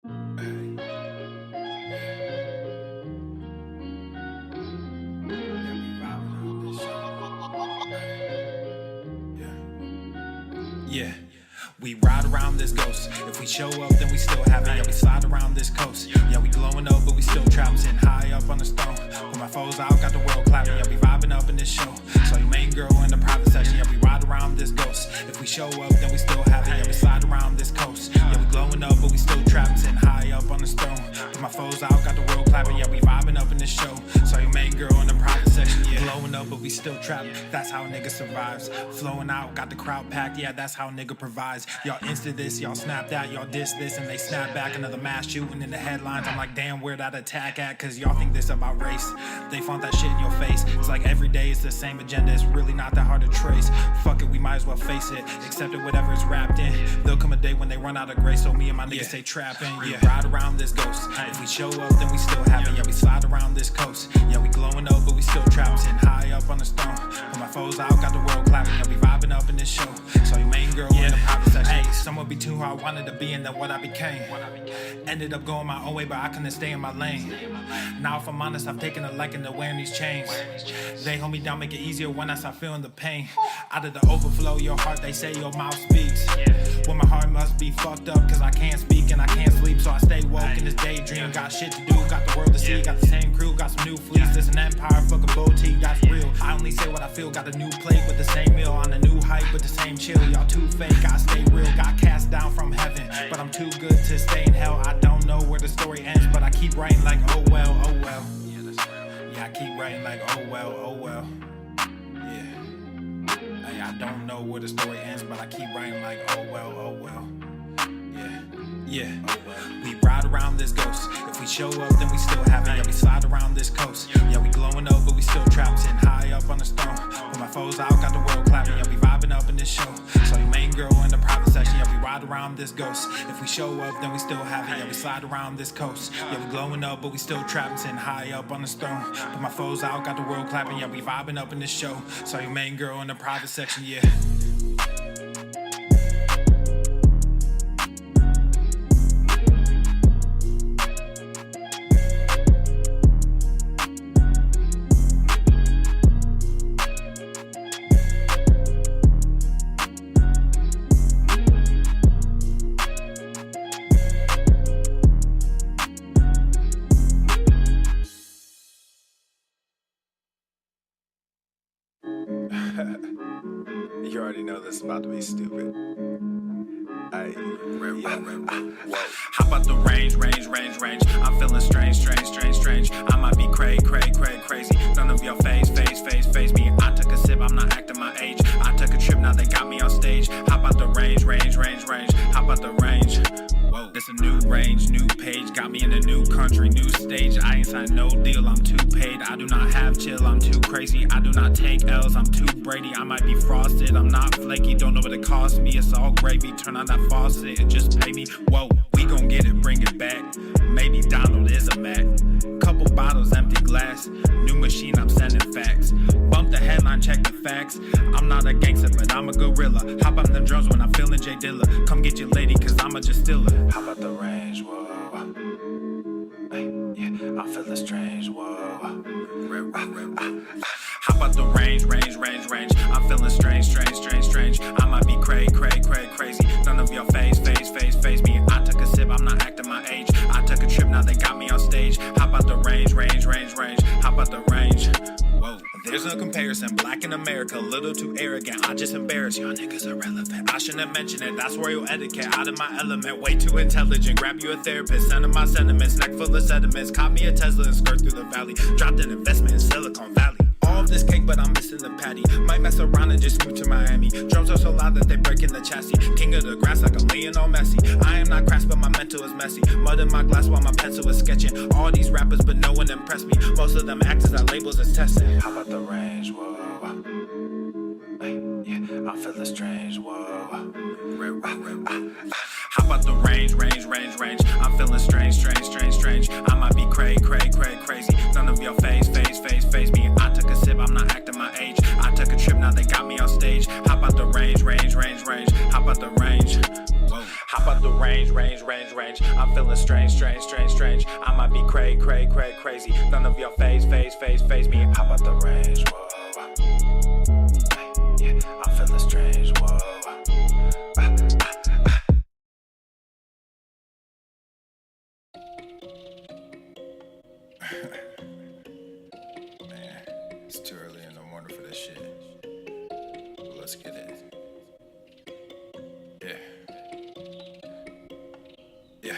Yeah, we ride around this ghost. If we show up, then we still have it. Yeah, we slide around this coast. Yeah, we glowing up, but we still trapped, sitting high up on the stone. Put my foes out, got the world clapping. Yeah, we vibing up in this show. So your main girl in the private section. Yeah, we ride around this ghost. If we show up, then we still have it. Yeah, we slide around this coast. Yeah, we glowing up, but we still trapped, sitting high up on the stone. Put my foes out, got the world clapping. Yeah, we vibing up in this show. So your main girl in the private section. Yeah, glowing up, but we still trapped. That's how a nigga survives. Flowing out, got the crowd packed. Yeah, that's how a nigga provides. Y'all insta this, y'all snap that, y'all diss this, and they snap back. Another mass shooting in the headlines. I'm like, damn, where that attack at? Cause y'all think this about race. They font that shit in your face. It's like every day it's the same agenda. It's really not that hard to trace. Fuck it, we might as well face it. Accept it, whatever it's wrapped in. There'll come a day when they run out of grace. So me and my niggas stay trapping. Yeah, ride around this ghost. If we show up, then we still have it. Yeah, we slide around this coast. Yeah, we glowing up, but we still trapped, sitting high up on the stone. Put my foes out, got the world clapping. Yeah, we vibing up in this show. So your main girl in the private section. Hey, someone be too who I wanted to be and then what I became. Ended up going my own way, but I couldn't stay in my lane. Now if I'm honest, I've taken a liking to wearing these chains. They hold me down, make it easier when I start feeling the pain. Out of the overflow, your heart, they say your mouth speaks. Well, my heart must be fucked up, cause I can't speak and I can't sleep. So I stay woke in this daydream. Got shit to do, got the world to see. Got the same crew, got some new fleets. This an empire, fuck a boutique, that's real. I only say what I feel, got a new plate with the same meal. On a new hype with the same chill. Y'all too fake, I stay real. Got cast down from heaven, but I'm too good to stay in hell. I don't know where the story ends, but I keep writing like oh well, oh well. Yeah, I keep writing like oh well, oh well. Yeah, hey, I don't know where the story ends, but I keep writing like oh well, oh well. Yeah, we ride around this ghost. If we show up, then we still have it. Yeah, we slide around this coast. Yeah, we glowing up, but we still trapped, sitting high up on the stone. Put my foes out, got the world clapping. Yeah, we vibing up in this show. So your main girl in the private section. Yeah, we ride around this ghost. If we show up, then we still have it. Yeah, we slide around this coast. Yeah, we glowing up, but we still trapped, sitting high up on the stone. Put my foes out, got the world clapping. Yeah, we vibing up in this show. So your main girl in the private section. Yeah. You already know this is about to be stupid. How about the range? I'm feeling strange. I might be crazy. None of your phase me. I took a sip, I'm not acting my age. I took a trip, now they got me on stage. How about the range? How about the range? Whoa, this a new range, new page. Got me in a new country, new stage. I ain't signed no deal, I'm too paid. I do not have chill, I'm too crazy. I do not take L's, I'm too Brady. I might be frosted, I'm not flaky. Don't know what it cost me, it's all gravy. Turn on that faucet and just pay me. Whoa, we gon' get it, bring it back. Maybe Donald is a Mac. Couple bottles, empty glass. New machine, I'm sending facts. Bump the headline, check the facts. I'm not a gangster, but I'm a gorilla. Hop on them drums when I'm feeling J Dilla. Come get your lady, cause I'm a just stiller. How about the range? Whoa. Hey, yeah, I'm feeling strange. Whoa. How about the range? I'm feeling strange. I might be crazy. None of your phase me. I took a sip, I'm not acting my age. I took a trip, now they got me on stage. How about the range? How about the range? Whoa, there's no comparison. Black in America, a little too arrogant. I just embarrass y'all niggas irrelevant. I shouldn't mention it, that's royal etiquette. Out of my element, way too intelligent. Grab you a therapist, send my sentiments. Neck full of sediments, caught me a Tesla and skirt through the valley. Dropped an investment in Silicon Valley. All of this cake, but I'm missing the patty. Might mess around and just move to Miami. Drums are so loud that they break in the chassis. King of the grass like I'm Lionel Messi. I am not crass, but my mental is messy. Mud in my glass while my pencil is sketching. All these rappers, but no one impressed me. Most of them actors that labels as testing. How about the range? Whoa. Hey, yeah, I'm feeling strange. Whoa. How about the range? I'm feeling strange. I might be crazy. None of your phase me. I took a sip, I'm not acting my age. I took a trip, now they got me on stage. How about the range? How about the range? Whoa. How about the range? range. I'm feeling strange. I might be crazy. None of y'all phase me. How about the range? Whoa. Yeah, I'm feeling strange. Whoa. Man, it's too early in the morning for this shit. But let's get it. Yeah.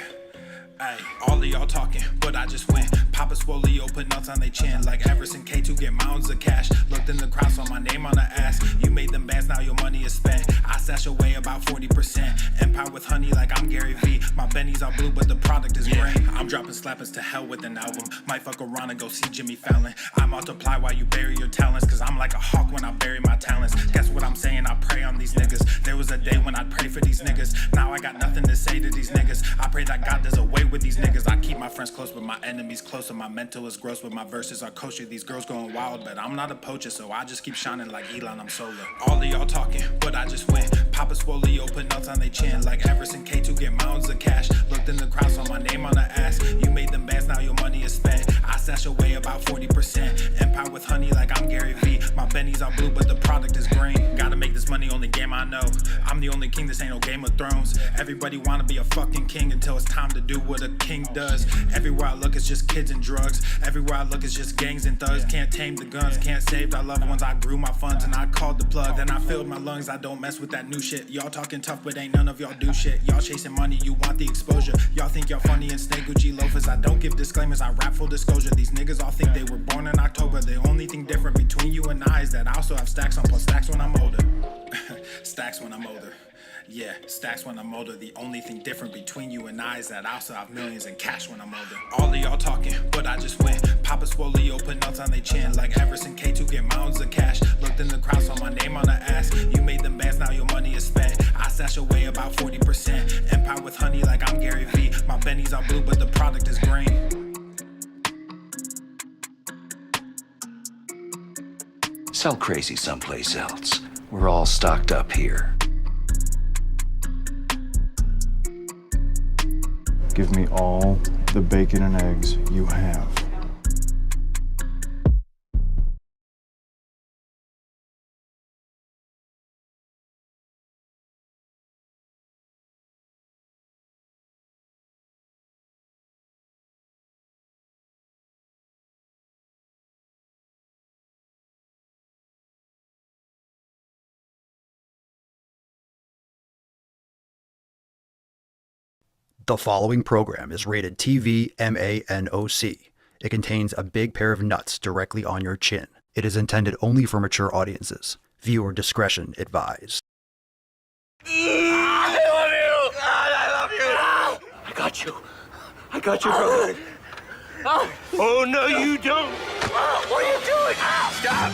Ay, all of y'all talking, but I just went. Papa Swole, put nuts on they chin. Like Everson K2 get mounds of cash. Looked in the crowd, saw my name on the ass. You made them bands, now your money is spent. I stash away about 40%. Empire with honey like I'm Gary V. My bennies are blue, but the product is green. I'm dropping slappers to hell with an album. Might fuck around and go see Jimmy Fallon. I multiply while you bury your talents. Cause I'm like a hawk when I bury my talents. Guess what I'm saying? I pray on these niggas. There was a day when I'd pray for these niggas. Now I got nothing to say to these niggas. I pray that God does away with these niggas. I keep my friends close, but my enemies closer. My mental is gross, but my verses are kosher. These girls going wild, but I'm not a poacher, so I just keep shining like Elon, I'm solar. All of y'all talking, but I just went. Papa Swole, put nuts on they chin. Like Everson K2 get mounds of cash. Looked in the crowd, saw my name on the ass. You made them bands, now your money is spent. I stash away about 40%. Empire with honey like I'm Gary V. My bennies are blue, but the product is green. Gotta make this money, only game I know. I'm the only king, this ain't no Game of Thrones. Everybody wanna be a fucking king until it's time to do what a king does. Everywhere I look, it's just kids and drugs. Everywhere I look, it's just gangs and thugs. Can't tame the guns, can't save our loved ones. I grew my funds and I called the plug. Then I filled my lungs, I don't mess with that new shit. Y'all talking tough, but ain't none of y'all do shit. Y'all chasing money, you want the exposure. Y'all think y'all funny and snake Gucci loafers. I don't give disclaimers, I rap full disclosure. These niggas all think they were born in October. The only thing different between you and I is that I also have stacks on plus stacks when I'm older. Stacks when I'm older. Yeah, stacks when I'm older. The only thing different between you and I is that I also have millions in cash when I'm older. All of y'all talking, but I just went. Papa Swole, put nuts on they chin. Like Everson K2 get mounds of cash. Looked in the crowd, saw my name on the ass. You made them bands, now your money is spent. I stash away about 40%. Empire with honey like I'm Gary V. My bennies are blue, but the product is green. Sell crazy someplace else. We're all stocked up here. Give me all the bacon and eggs you have. The following program is rated TV MANOC. It contains a big pair of nuts directly on your chin. It is intended only for mature audiences. Viewer discretion advised. I love you! God, I love you! I got you. I got you, brother. Oh, no, you don't. What are you doing? Stop!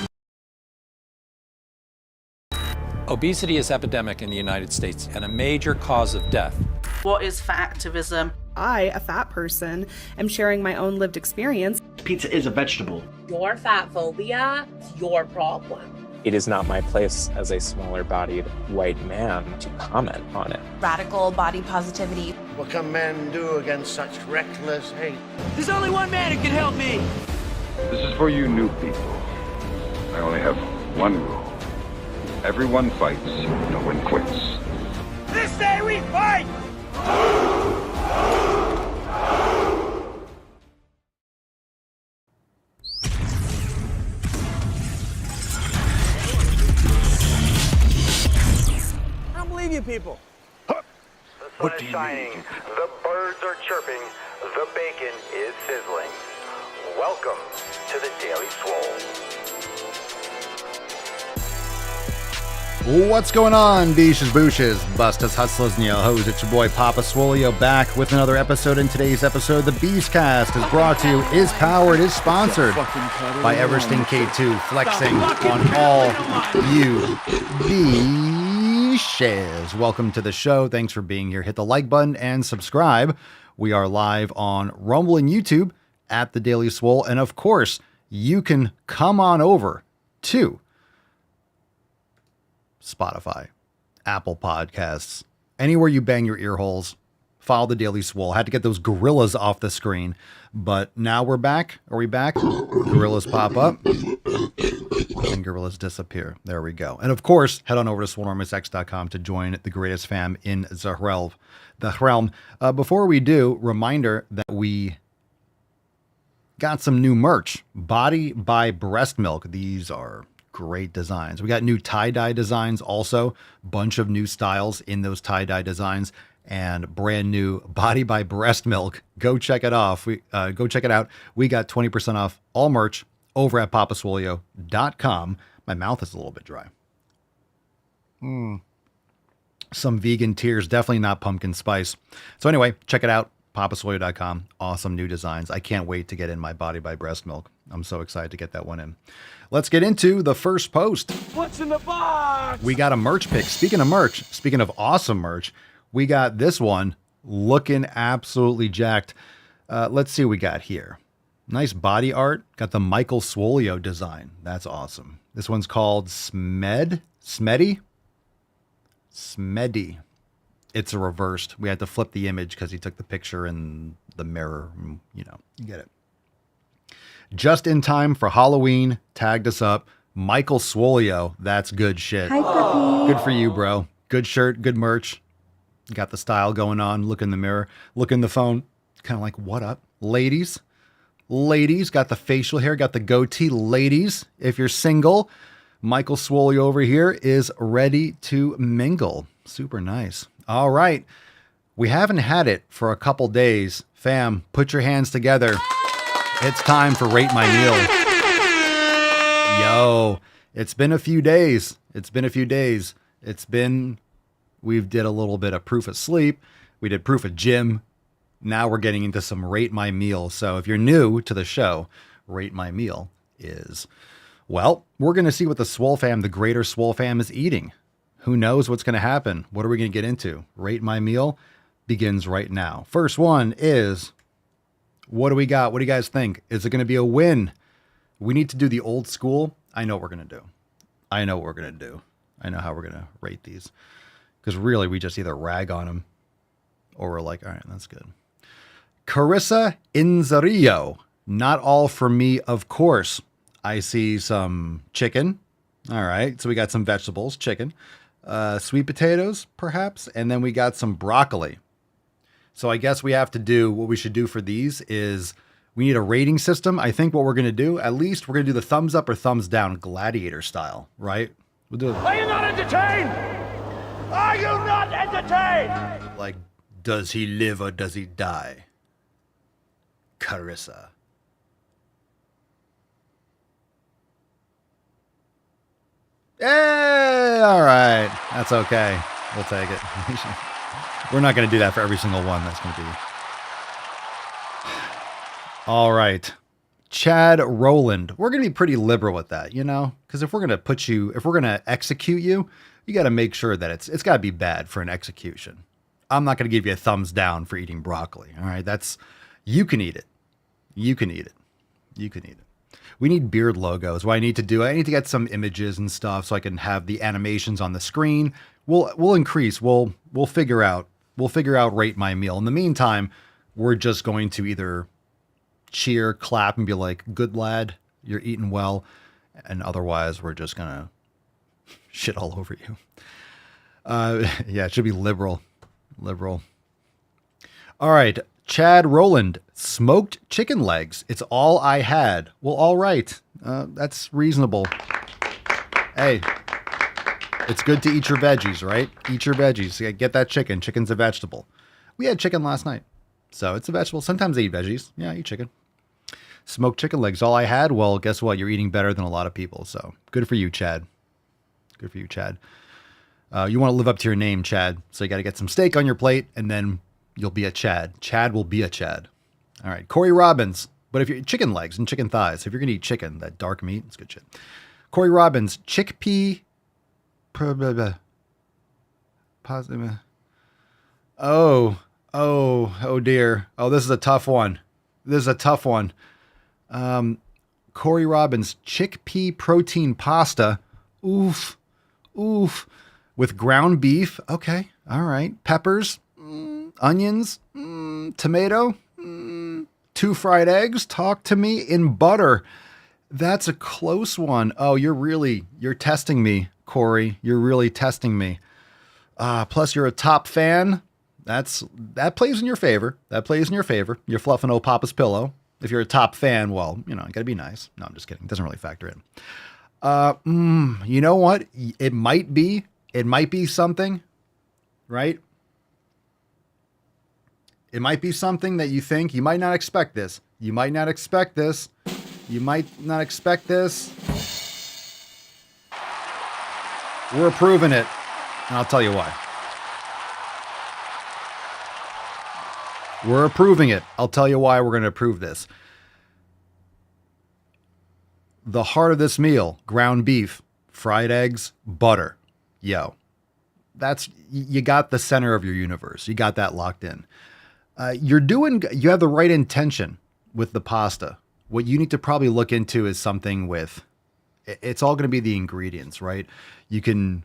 Obesity is epidemic in the United States and a major cause of death. What is fat activism? I, a fat person, am sharing my own lived experience. Pizza is a vegetable. Your fat phobia is your problem. It is not my place as a smaller-bodied white man to comment on it. Radical body positivity. What can men do against such reckless hate? There's only one man who can help me. This is for you new people. I only have one rule. Everyone fights, no one quits. This day we fight! I don't believe you people. The sun is shining, the birds are chirping, the bacon is sizzling. Welcome to the Daily Swole. What's going on, beaches, booshes, bustas, hustlers, and yo hoes? It's your boy Papa Swole back with another episode. In today's episode, the Beastcast is brought to you, is powered, is sponsored by Eversting K2, flexing on all you beaches. Welcome to the show. Thanks for being here. Hit the like button and subscribe. We are live on Rumble and YouTube at the Daily Swole, and of course, you can come on over to Spotify, Apple Podcasts, anywhere you bang your ear holes. Follow the Daily Swole. Had to get those gorillas off the screen, but now we're back. Are we back? Gorillas pop up and gorillas disappear. There we go. And of course, head on over to swolenormousx.com to join the greatest fam in the realm. Before we do, reminder that we got some new merch. Body by Breast Milk. These are great designs. We got new tie-dye designs also. Bunch of new styles in those tie-dye designs. And brand new Body by Breast Milk. Go check it off. Go check it out. We got 20% off all merch over at papaswolio.com. My mouth is a little bit dry. Some vegan tears, definitely not pumpkin spice. So anyway, check it out. papaswolio.com. Awesome new designs. I can't wait to get in my Body by Breast Milk. I'm so excited to get that one in. Let's get into the first post. What's in the box? We got a merch pick. Speaking of merch, speaking of awesome merch, we got this one looking absolutely jacked. Let's see what we got here. Nice body art. Got the Michael Swolio design. That's awesome. This one's called Smeddy. It's a reversed. We had to flip the image because he took the picture in the mirror. You know, you get it. Just in time for Halloween. Tagged us up. Michael Swolio. That's good shit. Hi, puppy. Good for you, bro. Good shirt. Good merch. Got the style going on. Look in the mirror. Look in the phone. Kind of like, what up? Ladies. Got the facial hair. Got the goatee. Ladies, if you're single, Michael Swolio over here is ready to mingle. Super nice. All right. We haven't had it for a couple days. Fam, put your hands together. It's time for Rate My Meal. Yo, it's been a few days. We did a little bit of proof of sleep. We did proof of gym. Now we're getting into some Rate My Meal. So if you're new to the show, Rate My Meal is, well, we're going to see what the Swole fam, the greater Swole fam is eating. Who knows what's going to happen? What are we going to get into? Rate My Meal begins right now. First one is, what do we got? What do you guys think? Is it going to be a win? We need to do the old school. I know what we're going to do. I know how we're going to rate these. Because really, we just either rag on them or we're like, all right, that's good. Carissa Inzarillo. Not all for me, of course. I see some chicken. All right. So we got some vegetables, chicken, sweet potatoes, perhaps. And then we got some broccoli. So I guess we have to do what we should do for these is we need a rating system. I think what we're going to do, at least we're going to do the thumbs up or thumbs down gladiator style, right? We'll do it. Are you not entertained? Are you not entertained? Like, does he live or does he die? Carissa. Hey, all right. That's okay. We'll take it. We're not going to do that for every single one. That's going to be... All right. Chad Rowland. We're going to be pretty liberal with that, you know? Because if we're going to execute you, you got to make sure that it's got to be bad for an execution. I'm not going to give you a thumbs down for eating broccoli. All right. You can eat it. We need beard logos. What I need to get some images and stuff so I can have the animations on the screen. We'll increase. We'll figure out Rate My Meal. In the meantime, we're just going to either cheer, clap, and be like, good lad, you're eating well. And otherwise, we're just going to shit all over you. Yeah, it should be liberal. All right. Chad Rowland, smoked chicken legs. It's all I had. Well, all right. That's reasonable. Hey, it's good to eat your veggies, right? Eat your veggies. Get that chicken. Chicken's a vegetable. We had chicken last night, so it's a vegetable. Sometimes I eat veggies. Yeah, I eat chicken. Smoked chicken legs. All I had. Well, guess what? You're eating better than a lot of people. So good for you, Chad. You want to live up to your name, Chad. So you got to get some steak on your plate, and then you'll be a Chad. Chad will be a Chad. All right. Corey Robbins. But if you're chicken legs and chicken thighs, if you're going to eat chicken, that dark meat, it's good shit. Corey Robbins, chickpea. Oh dear. Oh, this is a tough one. Corey Robbins, chickpea protein pasta. Oof. With ground beef. Okay. All right. Peppers. onions, tomato, 2 fried eggs. Talk to me in butter. That's a close one. Oh, you're testing me, Corey. You're really testing me. Plus, you're a top fan. That plays in your favor. That plays in your favor. You're fluffing old Papa's pillow. If you're a top fan, well, you gotta be nice. No, I'm just kidding. It doesn't really factor in. You know what? It might be something, right? It might be something that you think you might not expect this. You might not expect this. You might not expect this. We're approving it, and I'll tell you why. We're approving it. I'll tell you why we're going to approve this. The heart of this meal, ground beef, fried eggs, butter. Yo, you got the center of your universe. You got that locked in. You have the right intention with the pasta. What you need to probably look into is something with, it's all going to be the ingredients, right? You can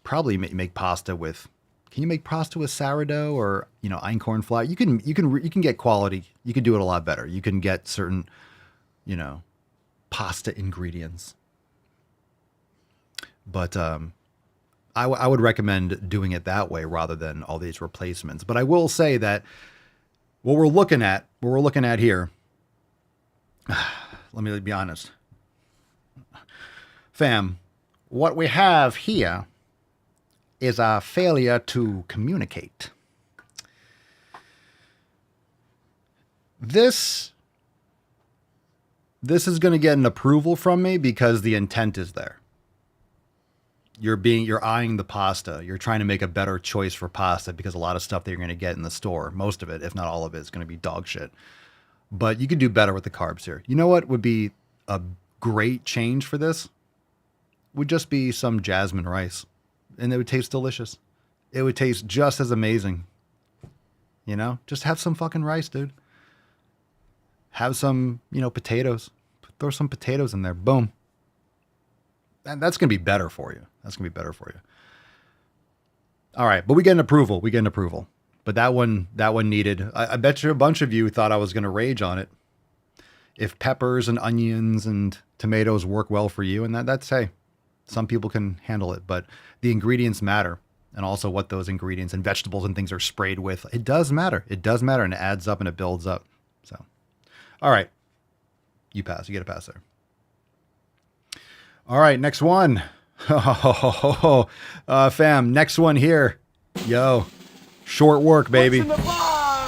probably make pasta with, can you make pasta with sourdough or, einkorn flour? You can get quality. You can do it a lot better. You can get certain, pasta ingredients. But I would recommend doing it that way rather than all these replacements. But I will say that what we're looking at here, let me be honest. Fam, what we have here is a failure to communicate. This is going to get an approval from me because the intent is there. You're eyeing the pasta. You're trying to make a better choice for pasta because a lot of stuff that you're going to get in the store, most of it, if not all of it, is going to be dog shit. But you could do better with the carbs here. You know what would be a great change for this? Would just be some jasmine rice. And it would taste delicious. It would taste just as amazing. Just have some fucking rice, dude. Have some, potatoes. Throw some potatoes in there. Boom. And that's going to be better for you. All right. But we get an approval. But that one needed, I bet you a bunch of you thought I was going to rage on it. If peppers and onions and tomatoes work well for you, and that's, hey, some people can handle it, but the ingredients matter. And also what those ingredients and vegetables and things are sprayed with. It does matter. And it adds up and it builds up. So, all right. You pass. You get a pass there. All right. Next one. Fam. Next one here. Yo. Short work, baby.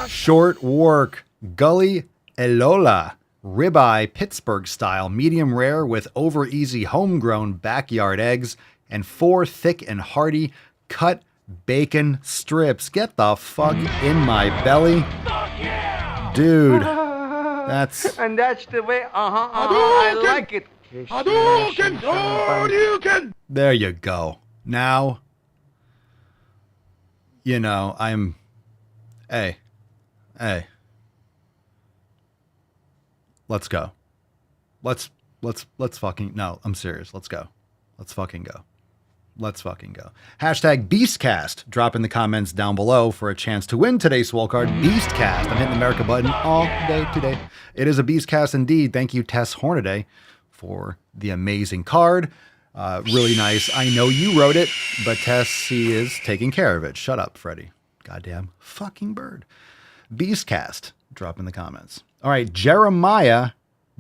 Short work. Gully Elola. Ribeye, Pittsburgh style, medium rare with over easy homegrown backyard eggs and 4 thick and hearty cut bacon strips. Get the fuck in my belly. Dude, And that's the way, I like it. There you go. Now, hey. Let's go. Let's fucking, no, I'm serious. Let's go. Let's fucking go. Hashtag Beastcast. Drop in the comments down below for a chance to win today's Swole card. Beastcast. I'm hitting the America button all day today. It is a Beastcast indeed. Thank you, Tess Hornaday, for the amazing card. Really nice. I know you wrote it, but Tess, she is taking care of it. Shut up, Freddie. Goddamn fucking bird. Beastcast. Drop in the comments. All right, Jeremiah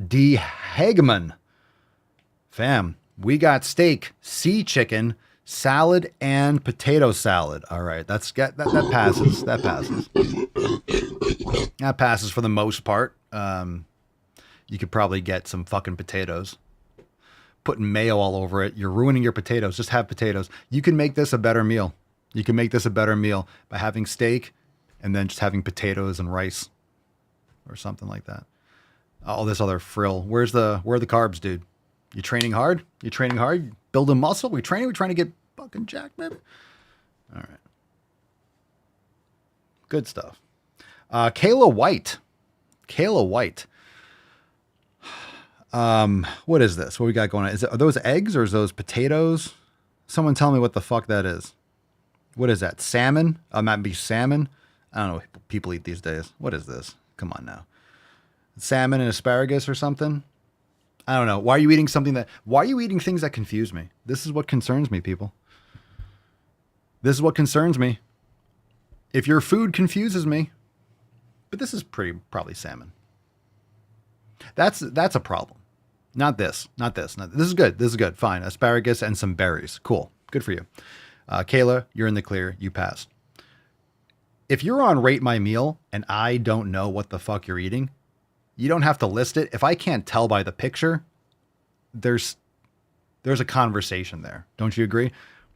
D. Hageman. Fam, we got steak, sea chicken, salad, and potato salad. All right, that passes. That passes for the most part. You could probably get some fucking potatoes. Putting mayo all over it. You're ruining your potatoes. Just have potatoes. You can make this a better meal. By having steak and then just having potatoes and rice. Or something like that. All this other frill. Where are the carbs, dude? You training hard? Building muscle? We're trying to get fucking jacked, baby. All right. Good stuff. Kayla White. What is this? What we got going on? Are those eggs or is those potatoes? Someone tell me what the fuck that is. What is that? Salmon? Might be salmon. I don't know what people eat these days. What is this? Come on now. Salmon and asparagus or something? I don't know. Why are you eating things that confuse me? This is what concerns me, people. This is what concerns me. If your food confuses me, but this is probably salmon. That's a problem. Not this. This is good. This is good. Fine. Asparagus and some berries. Cool. Good for you. Kayla, you're in the clear. You passed. If you're on Rate My Meal and I don't know what the fuck you're eating, you don't have to list it. If I can't tell by the picture, there's a conversation there. Don't you agree?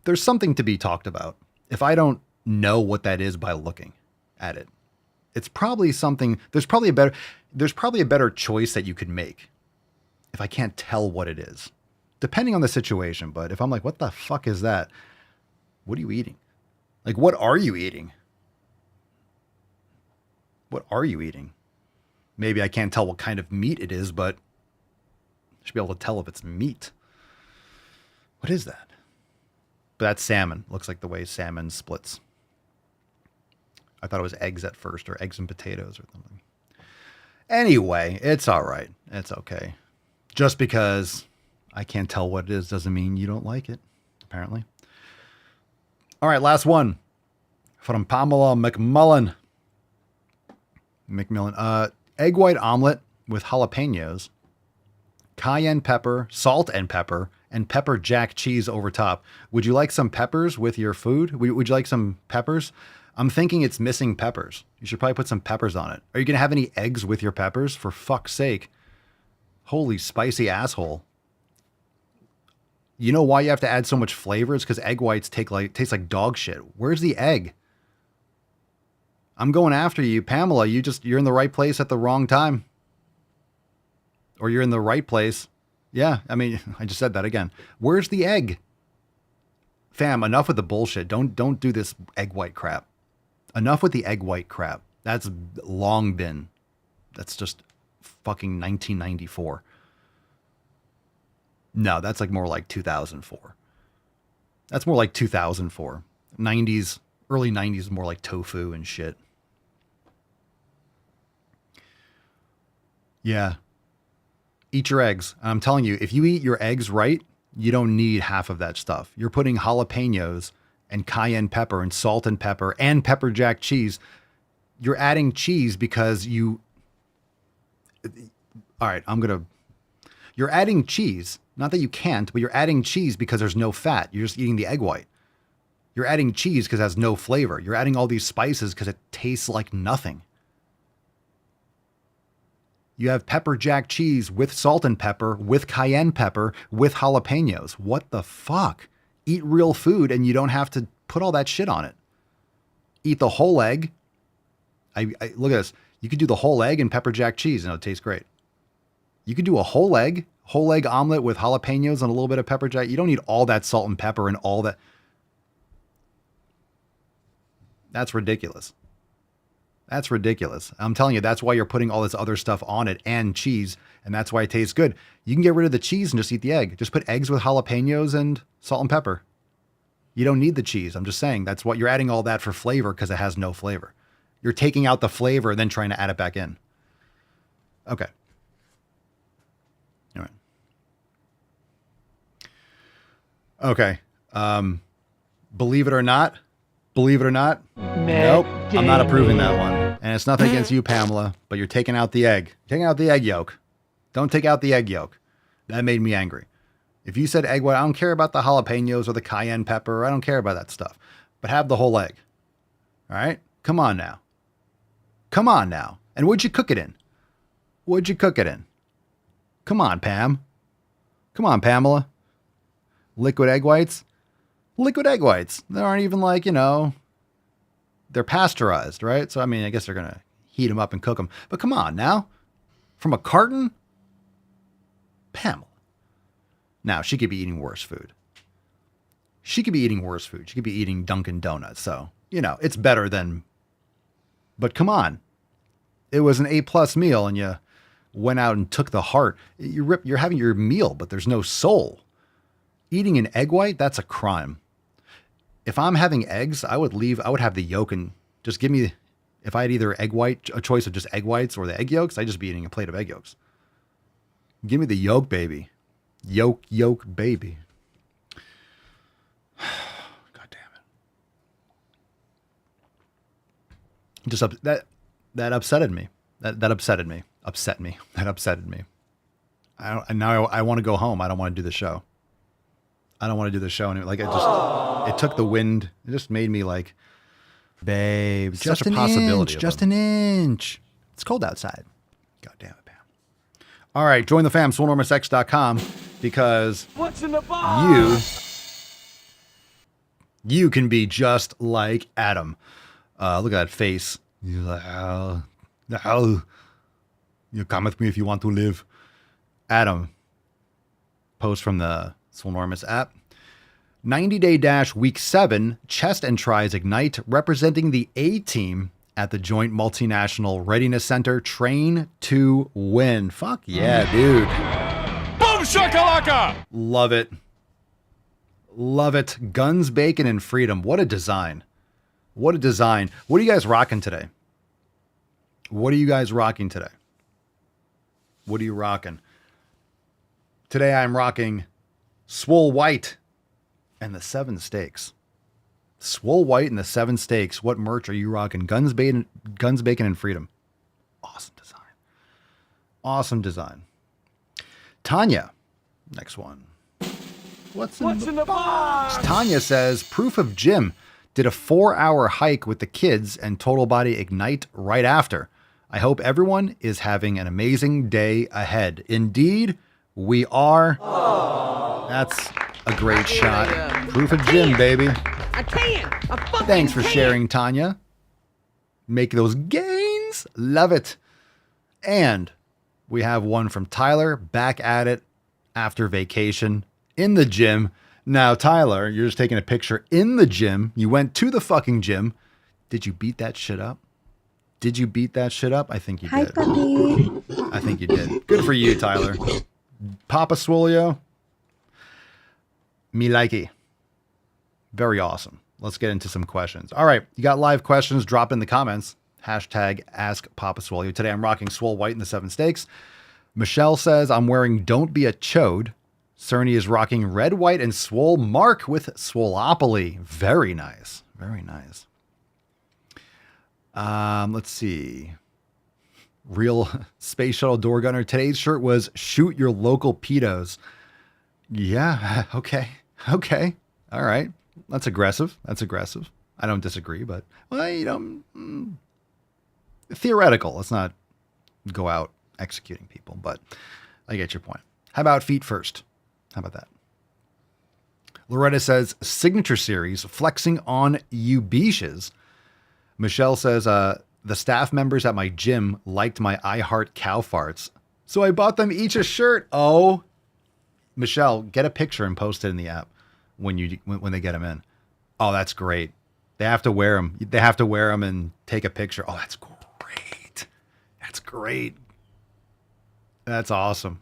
There's something to be talked about. If I don't know what that is by looking at it, it's probably something. There's probably a better choice that you could make if I can't tell what it is, depending on the situation. But if I'm like, what the fuck is that? What are you eating? Like, what are you eating? What are you eating? Maybe I can't tell what kind of meat it is, but I should be able to tell if it's meat. What is that? But that's salmon. Looks like the way salmon splits. I thought it was eggs at first, or eggs and potatoes or something. Anyway, it's all right. It's okay. Just because I can't tell what it is doesn't mean you don't like it, apparently. All right, last one from Pamela McMillan. Egg white omelet with jalapenos, cayenne pepper, salt and pepper jack cheese over top. Would you like some peppers with your food? Would you like some peppers? I'm thinking it's missing peppers. You should probably put some peppers on it. Are you going to have any eggs with your peppers? For fuck's sake. Holy spicy asshole. You know why you have to add so much flavor? It's because egg whites taste like dog shit. Where's the egg? I'm going after you, Pamela. You're in the right place at the wrong time. Or you're in the right place. Yeah, I mean, I just said that again. Where's the egg? Fam, enough with the bullshit. Don't do this egg white crap. Enough with the egg white crap. That's long been. That's just fucking 1994. No, that's like more like 2004. That's more like 2004. 90s, early 90s, more like tofu and shit. Yeah. Eat your eggs. I'm telling you, if you eat your eggs right, you don't need half of that stuff. You're putting jalapenos and cayenne pepper and salt and pepper jack cheese. You're adding cheese because you... All right, You're adding cheese. Not that you can't, but you're adding cheese because there's no fat. You're just eating the egg white. You're adding cheese because it has no flavor. You're adding all these spices because it tastes like nothing. You have pepper jack cheese with salt and pepper, with cayenne pepper, with jalapenos. What the fuck? Eat real food and you don't have to put all that shit on it. Eat the whole egg. I look at this. You could do the whole egg and pepper jack cheese and it'll taste great. You could do a whole egg omelet with jalapenos and a little bit of pepper jack. You don't need all that salt and pepper and all that. That's ridiculous. That's ridiculous. I'm telling you, that's why you're putting all this other stuff on it and cheese, and that's why it tastes good. You can get rid of the cheese and just eat the egg. Just put eggs with jalapenos and salt and pepper. You don't need the cheese. I'm just saying that's what you're adding all that for flavor because it has no flavor. You're taking out the flavor and then trying to add it back in. Okay. All right. Okay. Believe it or not, nope, I'm not approving that one. And it's nothing against you, Pamela, but you're taking out the egg. Taking out the egg yolk. Don't take out the egg yolk. That made me angry. If you said egg white, I don't care about the jalapenos or the cayenne pepper. I don't care about that stuff. But have the whole egg. All right? Come on now. Come on now. And what'd you cook it in? What'd you cook it in? Come on, Pam. Come on, Pamela. Liquid egg whites? Liquid egg whites. They aren't even like, they're pasteurized, right? So, I mean, I guess they're going to heat them up and cook them. But come on now. From a carton? Pamela. Now, she could be eating worse food. She could be eating Dunkin' Donuts. So, it's better than... But come on. It was an A+ meal and you went out and took the heart. You're having your meal, but there's no soul. Eating an egg white, that's a crime. If I'm having eggs, I would have the yolk and just give me If I had either a choice of just egg whites or the egg yolks, I'd just be eating a plate of egg yolks. Give me the yolk, baby. Yolk, baby. God damn it. Just that upsetted me. That upsetted me. That upsetted me. Now I want to go home. I don't want to do the show. I don't want to do the show. And it took the wind. It just made me like, babe, just a possibility. Just an inch. It's cold outside. God damn it, Pam. All right, join the fam, swolenormousx.com, because what's in the box? You can be just like Adam. Look at that face. He's like, oh, you come with me if you want to live. Adam, post from the Swolenormous app. 90-day dash week 7, chest and tries ignite, representing the A team at the Joint Multinational Readiness Center. Train to win. Fuck yeah, dude. Boom shakalaka! Love it. Love it. Guns, bacon, and freedom. What a design. What a design. What are you guys rocking today? What are you guys rocking today? What are you rocking? Today I'm rocking Swole White and the 7 Steaks. Swole White and the 7 Steaks. What merch are you rocking? Guns, bacon, and freedom. Awesome design. Awesome design. Tanya, next one. What's in the box? Tanya says, proof of gym. Did a 4-hour hike with the kids and total body ignite right after. I hope everyone is having an amazing day ahead. Indeed, we are. That's a great shot. Proof of gym, baby. I can. I fucking Thanks for sharing, Tanya. Make those gains. Love it. And we have one from Tyler, back at it after vacation in the gym. Now, Tyler, you're just taking a picture in the gym. You went to the fucking gym. Did you beat that shit up? Did you beat that shit up? I think you did. Buddy. I think you did. Good for you, Tyler. Papa Swolio. Me likey. Very awesome. Let's get into some questions. All right. You got live questions? Drop in the comments. Hashtag Ask Papa Swolio. Today I'm rocking Swole White and the 7 Steaks. Michelle says I'm wearing Don't Be a Chode. Cerny is rocking Red, White, and Swole Mark with Swoleopoly. Very nice. Very nice. Let's see. Real Space Shuttle Door Gunner. Today's shirt was Shoot Your Local Pedos. Yeah. Okay. Okay. All right. That's aggressive. That's aggressive. I don't disagree, but, well, you know, theoretical. Let's not go out executing people, but I get your point. How about feet first? How about that? Loretta says, signature series, flexing on you beaches. Michelle says, the staff members at my gym liked my I Heart Cow farts, so I bought them each a shirt. Oh, Michelle, get a picture and post it in the app when they get them in. Oh, that's great. They have to wear them. They have to wear them and take a picture. Oh, that's great. That's great. That's awesome.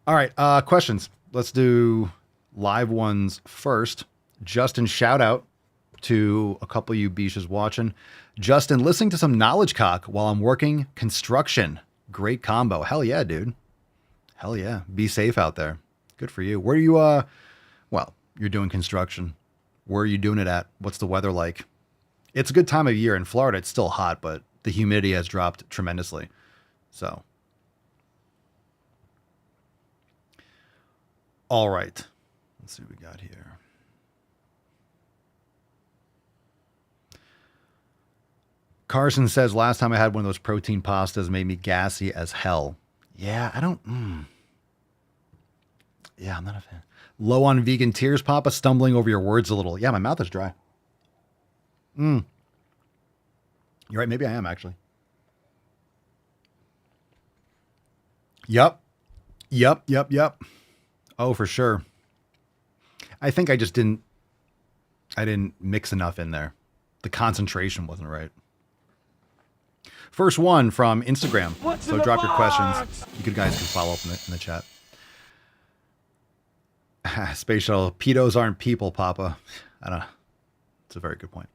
All right, questions. Let's do live ones first. Justin, shout out to a couple of you beaches watching. Justin, listening to some knowledge cock while I'm working construction. Great combo. Hell yeah, dude. Hell yeah. Be safe out there. Good for you. Where are you, well, you're doing construction. Where are you doing it at? What's the weather like? It's a good time of year. In Florida, it's still hot, but the humidity has dropped tremendously. So. All right. Let's see what we got here. Carson says, last time I had one of those protein pastas made me gassy as hell. Yeah, I don't. Yeah, I'm not a fan. Low on vegan tears, Papa, stumbling over your words a little. Yeah, my mouth is dry. You're right. Maybe I am, actually. Yep. Oh, for sure. I think I didn't mix enough in there. The concentration wasn't right. First one from Instagram. So drop your questions. You guys can follow up in the chat. Space Shuttle. Pedos aren't people, Papa. I don't know. It's a very good point.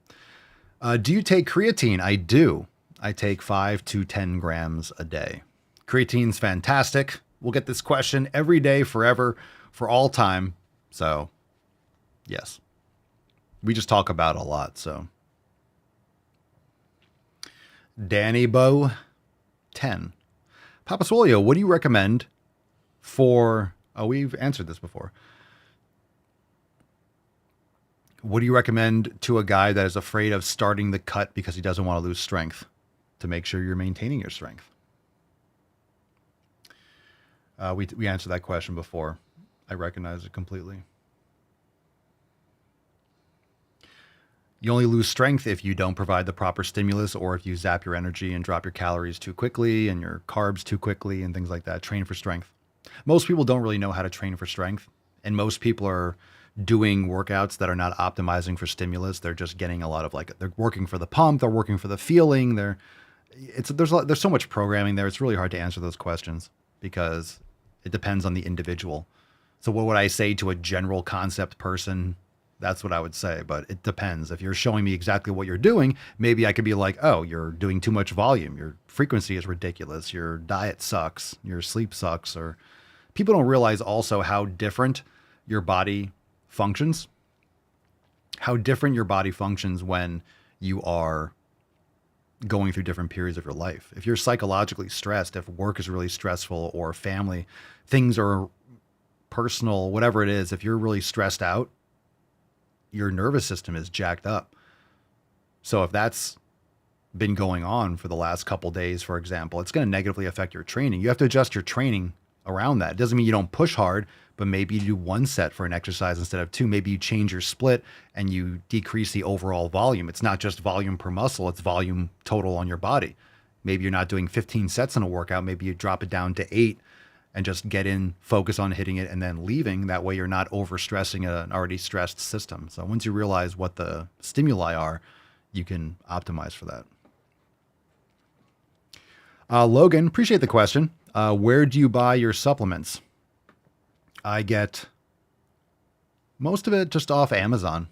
Do you take creatine? I do. I take 5 to 10 grams a day. Creatine's fantastic. We'll get this question every day, forever, for all time. So, yes. We just talk about it a lot, so. Danny Bow 10. Papa Swolio, what do you recommend for... Oh, we've answered this before. What do you recommend to a guy that is afraid of starting the cut because he doesn't want to lose strength to make sure you're maintaining your strength? We answered that question before. I recognize it completely. You only lose strength if you don't provide the proper stimulus, or if you zap your energy and drop your calories too quickly and your carbs too quickly and things like that. Train for strength. Most people don't really know how to train for strength, and most people are doing workouts that are not optimizing for stimulus. They're just getting a lot of they're working for the pump, they're working for the feeling. There's so much programming there. It's really hard to answer those questions because it depends on the individual. So what would I say to a general concept person? That's what I would say, but it depends. If you're showing me exactly what you're doing, maybe I could be like, oh, you're doing too much volume. Your frequency is ridiculous. Your diet sucks. Your sleep sucks. Or people don't realize also how different your body functions. How different your body functions when you are going through different periods of your life. If you're psychologically stressed, if work is really stressful, or family, things are personal, whatever it is, if you're really stressed out, your nervous system is jacked up. So if that's been going on for the last couple days, for example, it's going to negatively affect your training. You have to adjust your training around that. It doesn't mean you don't push hard, but maybe you do one set for an exercise instead of two. Maybe you change your split and you decrease the overall volume. It's not just volume per muscle, it's volume total on your body. Maybe you're not doing 15 sets in a workout. Maybe you drop it down to 8 and just get in, focus on hitting it, and then leaving. That way you're not overstressing an already stressed system. So once you realize what the stimuli are, you can optimize for that. Logan, appreciate the question. Where do you buy your supplements? I get most of it just off Amazon.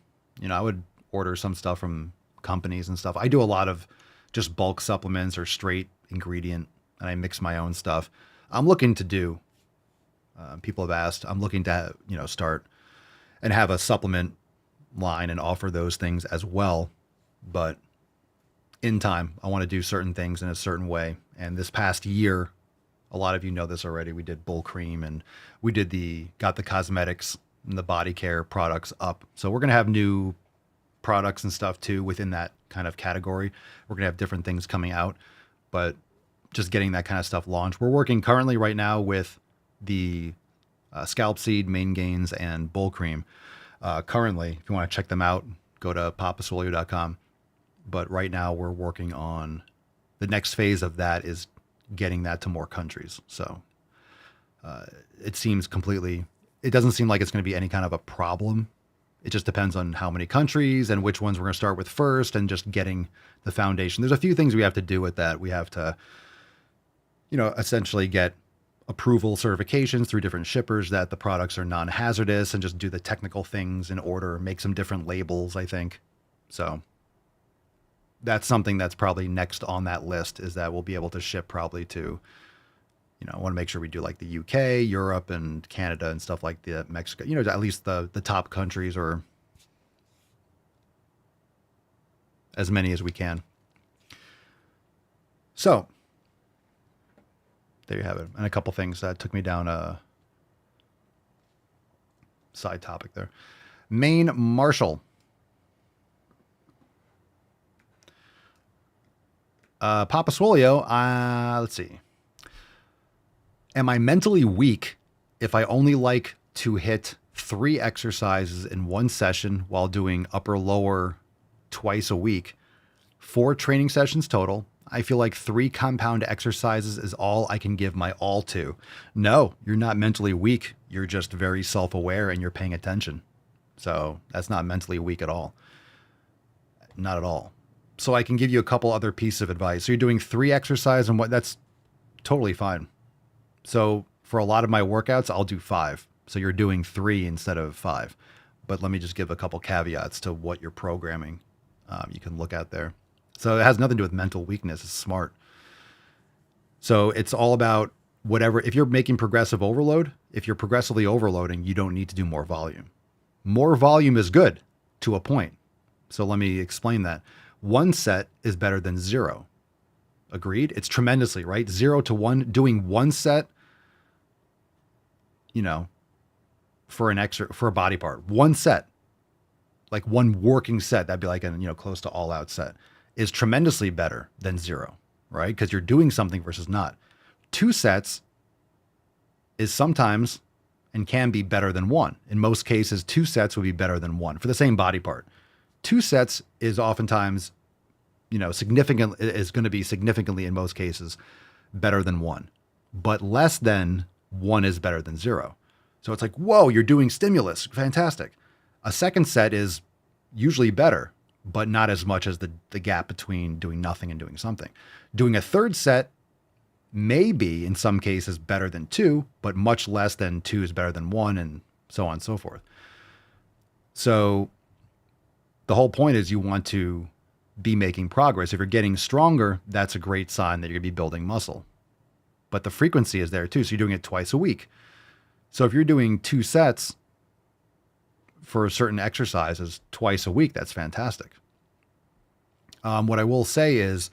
I would order some stuff from companies and stuff. I do a lot of just bulk supplements or straight ingredient, and I mix my own stuff. I'm looking to do, people have asked, I'm looking to, start and have a supplement line and offer those things as well. But in time, I want to do certain things in a certain way. And this past year, a lot of you know this already, we did Bull Cream and we got the cosmetics and the body care products up. So we're going to have new products and stuff too within that kind of category. We're going to have different things coming out, but just getting that kind of stuff launched. We're working currently right now with the Scalp Seed, Main Gains, and Bull Cream. Currently, if you want to check them out, go to papaswolio.com. But right now we're working on the next phase of that is getting that to more countries. So it doesn't seem like it's going to be any kind of a problem. It just depends on how many countries and which ones we're going to start with first, and just getting the foundation. There's a few things we have to do with that. We have to, essentially get approval certifications through different shippers that the products are non-hazardous, and just do the technical things in order, make some different labels, I think. So that's something that's probably next on that list, is that we'll be able to ship probably to, I want to make sure we do like the UK, Europe, and Canada and stuff like that, Mexico, at least the top countries, or as many as we can. So there you have it. And a couple things that took me down a side topic there. Maine Marshall. Papa Swolio, let's see. Am I mentally weak if I only like to hit 3 exercises in one session while doing upper lower twice a week? 4 training sessions total. I feel like 3 compound exercises is all I can give my all to. No, you're not mentally weak. You're just very self-aware and you're paying attention. So that's not mentally weak at all. Not at all. So I can give you a couple other pieces of advice. So you're doing 3 exercises and that's totally fine. So for a lot of my workouts, I'll do 5. So you're doing 3 instead of 5. But let me just give a couple caveats to what you're programming. you can look at there. So it has nothing to do with mental weakness. It's smart. So it's all about whatever. If you're making progressive overload, if you're progressively overloading, you don't need to do more volume. More volume is good to a point. So let me explain that. 1 set is better than 0. Agreed? It's tremendously, right? 0 to 1, doing 1 set, for a body part. 1 set, like 1 working set, that'd be like a, close to all out set, is tremendously better than 0, right? Because you're doing something versus not. 2 sets is sometimes and can be better than 1. In most cases, 2 sets would be better than 1 for the same body part. 2 sets is oftentimes, is going to be significantly, in most cases, better than 1. But less than 1 is better than 0. So it's like, whoa, you're doing stimulus. Fantastic. A second set is usually better, but not as much as the gap between doing nothing and doing something. Doing a third set may be, in some cases, better than 2, but much less than 2 is better than 1, and so on and so forth. So the whole point is you want to be making progress. If you're getting stronger, that's a great sign that you're going to be building muscle. But the frequency is there too. So you're doing it twice a week. So if you're doing 2 sets for certain exercises twice a week, that's fantastic. What I will say is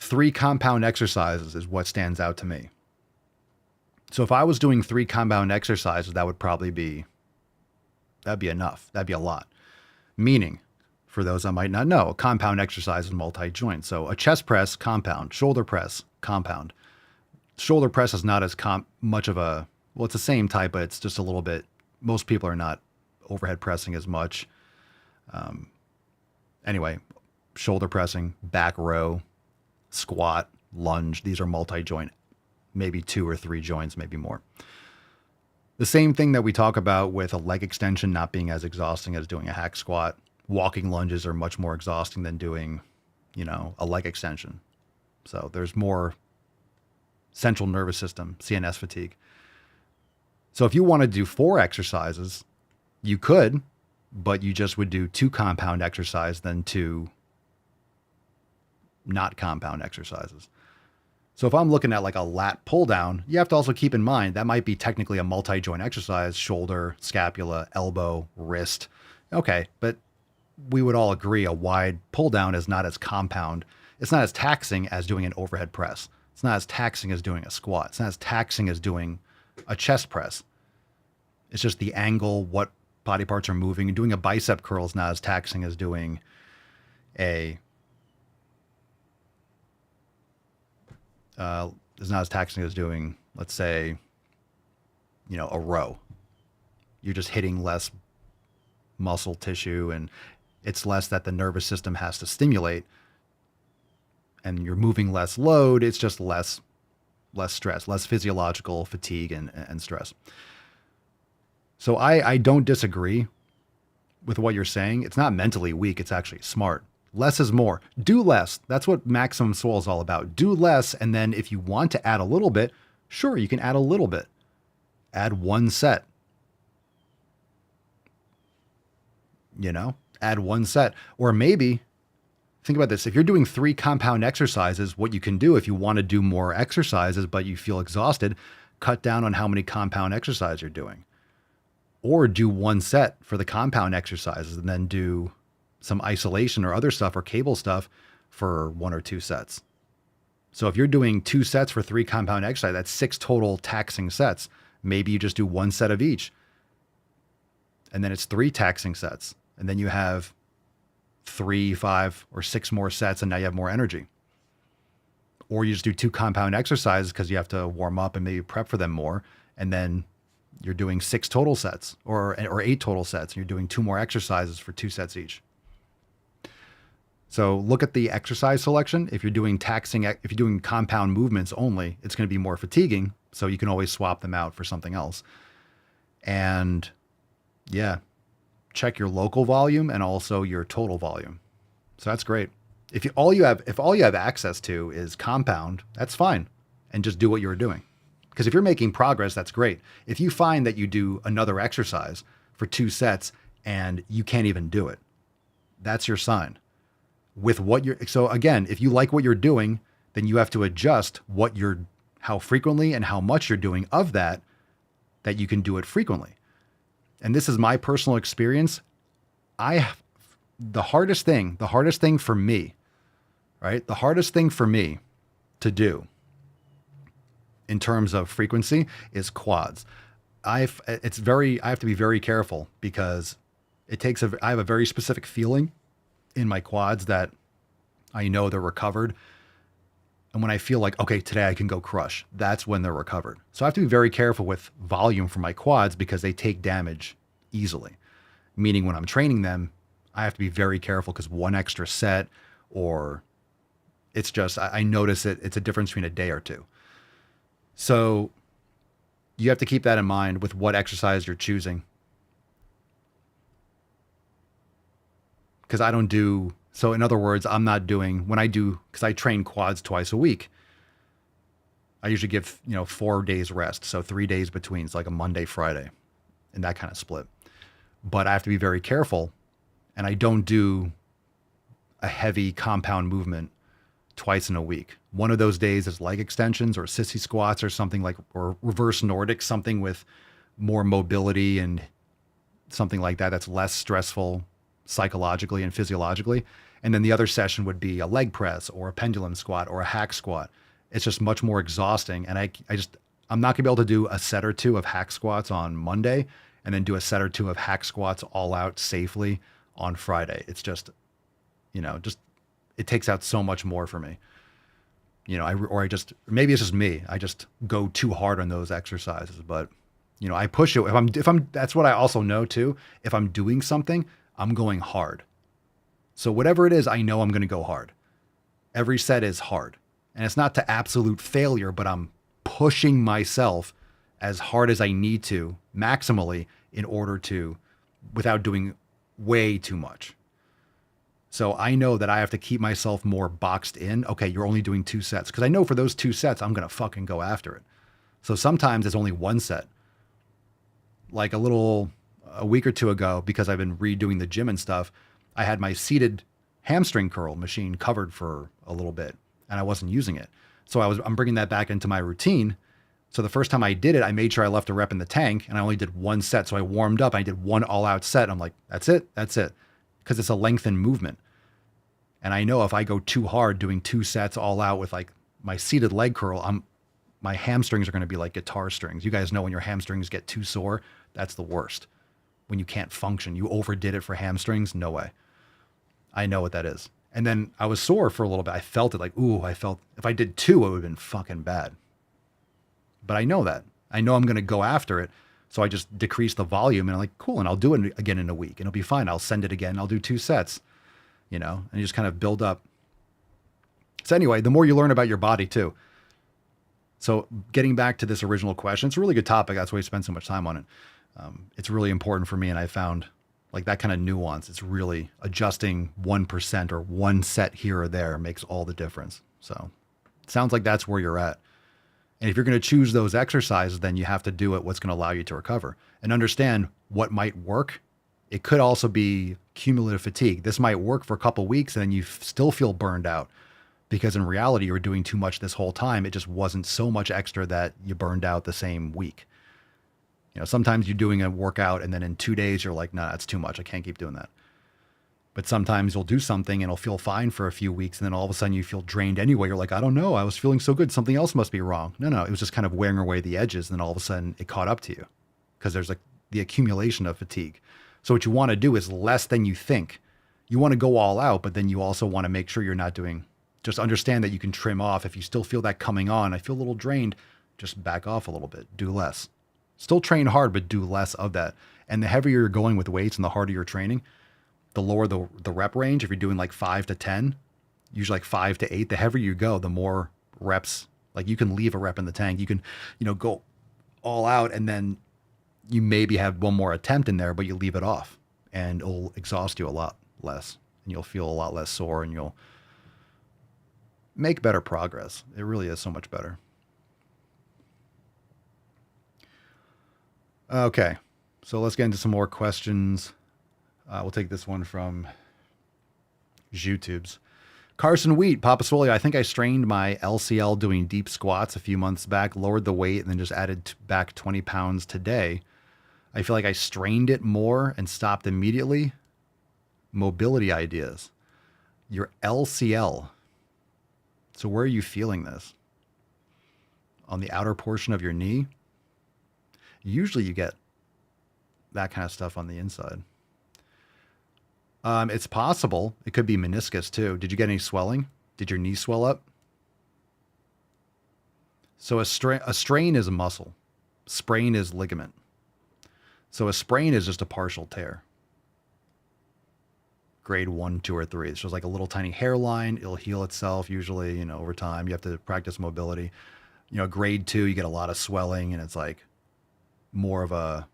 3 compound exercises is what stands out to me. So if I was doing 3 compound exercises, that'd be enough. That'd be a lot. Meaning, for those that might not know, a compound exercise is multi-joint. So a chest press, compound. Shoulder press, compound. Shoulder press is not as much of a, well, it's the same type, but it's just a little bit, most people are not overhead pressing as much. Anyway, shoulder pressing, back row, squat, lunge. These are multi-joint, maybe 2 or 3 joints, maybe more. The same thing that we talk about with a leg extension not being as exhausting as doing a hack squat. Walking lunges are much more exhausting than doing, a leg extension. So there's more central nervous system, CNS fatigue. So if you want to do 4 exercises, you could, but you just would do 2 compound exercises than 2 not compound exercises. So if I'm looking at like a lat pull down, you have to also keep in mind that might be technically a multi-joint exercise, shoulder, scapula, elbow, wrist. Okay, but we would all agree a wide pull down is not as compound. It's not as taxing as doing an overhead press. It's not as taxing as doing a squat. It's not as taxing as doing a chest press. It's just the angle, what body parts are moving. And doing a bicep curl is not as taxing as doing is not as taxing as doing, let's say, a row. You're just hitting less muscle tissue, and it's less that the nervous system has to stimulate, and you're moving less load. It's just less stress, less physiological fatigue and stress. So I don't disagree with what you're saying. It's not mentally weak. It's actually smart. Less is more. Do less. That's what Maximum Swole is all about. Do less, and then if you want to add a little bit, sure, you can add a little bit. Add 1 set. Add 1 set. Or maybe, think about this. If you're doing 3 compound exercises, what you can do if you want to do more exercises, but you feel exhausted, cut down on how many compound exercises you're doing. Or do 1 set for the compound exercises and then do some isolation or other stuff or cable stuff for 1 or 2 sets. So if you're doing 2 sets for 3 compound exercise, that's 6 total taxing sets. Maybe you just do 1 set of each. And then it's 3 taxing sets. And then you have 3, 5, or 6 more sets, and now you have more energy. Or you just do 2 compound exercises because you have to warm up and maybe prep for them more. And then you're doing 6 total sets or 8 total sets. And you're doing 2 more exercises for 2 sets each. So look at the exercise selection. If you're doing compound movements only, it's going to be more fatiguing. So you can always swap them out for something else. And yeah, check your local volume and also your total volume. So that's great. If all you have access to is compound, that's fine. And just do what you're doing. Because if you're making progress, that's great. If you find that you do another exercise for 2 sets and you can't even do it, that's your sign. With what you're, so again, if you like what you're doing, then you have to adjust how frequently and how much you're doing of that you can do it frequently. And this is my personal experience. The hardest thing for me, right? The hardest thing for me to do in terms of frequency is quads. I have to be very careful because I have a very specific feeling in my quads that I know they're recovered. And when I feel like, okay, today I can go crush, that's when they're recovered. So I have to be very careful with volume for my quads because they take damage easily. Meaning when I'm training them, I have to be very careful because one extra set or it's just, I notice it's a difference between a day or two. So you have to keep that in mind with what exercise you're choosing. Because so in other words, I'm not doing, because I train quads twice a week. I usually give, 4 days rest. So 3 days between. It's like a Monday, Friday, and that kind of split. But I have to be very careful. And I don't do a heavy compound movement twice in a week. One of those days is leg extensions or sissy squats or something like, or reverse Nordic, something with more mobility and something like that. That's less stressful psychologically and physiologically. And then the other session would be a leg press or a pendulum squat or a hack squat. It's just much more exhausting. And I'm not gonna be able to do a set or two of hack squats on Monday and then do a set or two of hack squats all out safely on Friday. It's just, it takes out so much more for me. Maybe it's just me. I just go too hard on those exercises, but I push it. If I'm, that's what I also know too. If I'm doing something, I'm going hard. So whatever it is, I know I'm going to go hard. Every set is hard. And it's not to absolute failure, but I'm pushing myself as hard as I need to maximally in order to, without doing way too much. So I know that I have to keep myself more boxed in. Okay, you're only doing 2 sets. Because I know for those 2 sets, I'm going to fucking go after it. So sometimes it's only 1 set. Like a week or 2 ago, because I've been redoing the gym and stuff, I had my seated hamstring curl machine covered for a little bit and I wasn't using it. So I'm bringing that back into my routine. So the first time I did it, I made sure I left a rep in the tank and I only did 1 set. So I warmed up, I did 1 all out set. I'm like, that's it. Because it's a lengthened movement. And I know if I go too hard doing 2 sets all out with like my seated leg curl, my hamstrings are going to be like guitar strings. You guys know when your hamstrings get too sore, that's the worst. When you can't function, you overdid it for hamstrings. No way. I know what that is. And then I was sore for a little bit. I felt it like, if I did 2, it would have been fucking bad. But I know that. I know I'm going to go after it. So I just decrease the volume and I'm like, cool. And I'll do it again in a week and it'll be fine. I'll send it again. I'll do 2 sets, and you just kind of build up. So anyway, the more you learn about your body too. So getting back to this original question, it's a really good topic. That's why we spend so much time on it. It's really important for me. And I found like that kind of nuance. It's really adjusting 1% or 1 set here or there makes all the difference. So it sounds like that's where you're at. And if you're going to choose those exercises, then you have to do it what's going to allow you to recover and understand what might work. It could also be cumulative fatigue. This might work for a couple weeks and then you still feel burned out because in reality, you were doing too much this whole time. It just wasn't so much extra that you burned out the same week. Sometimes you're doing a workout and then in 2 days, you're like, nah, that's too much. I can't keep doing that. But sometimes you'll do something and it'll feel fine for a few weeks. And then all of a sudden you feel drained anyway. You're like, I don't know. I was feeling so good. Something else must be wrong. No, it was just kind of wearing away the edges. And then all of a sudden it caught up to you because there's like the accumulation of fatigue. So what you want to do is less than you think. You want to go all out, but then you also want to make sure you're not just understand that you can trim off. If you still feel that coming on, I feel a little drained, just back off a little bit, do less. Still train hard, but do less of that. And the heavier you're going with weights and the harder you're training, the lower the rep range. If you're doing like 5 to 10, usually like 5 to 8, the heavier you go, the more reps, like you can leave a rep in the tank. You can, go all out and then you maybe have one more attempt in there, but you leave it off and it'll exhaust you a lot less and you'll feel a lot less sore and you'll make better progress. It really is so much better. Okay, so let's get into some more questions. We'll take this one from YouTubes. Carson Wheat, Papa Swolio, I think I strained my LCL doing deep squats a few months back, lowered the weight, and then just added back 20 pounds today. I feel like I strained it more and stopped immediately. Mobility ideas. Your LCL. So where are you feeling this? On the outer portion of your knee? Usually you get that kind of stuff on the inside. It's possible. It could be meniscus too. Did you get any swelling? Did your knee swell up? So a strain is a muscle. Sprain is ligament. So a sprain is just a partial tear. Grade 1, 2, or 3. It's just like a little tiny hairline. It'll heal itself usually, over time. You have to practice mobility. Grade 2, you get a lot of swelling and it's like more of a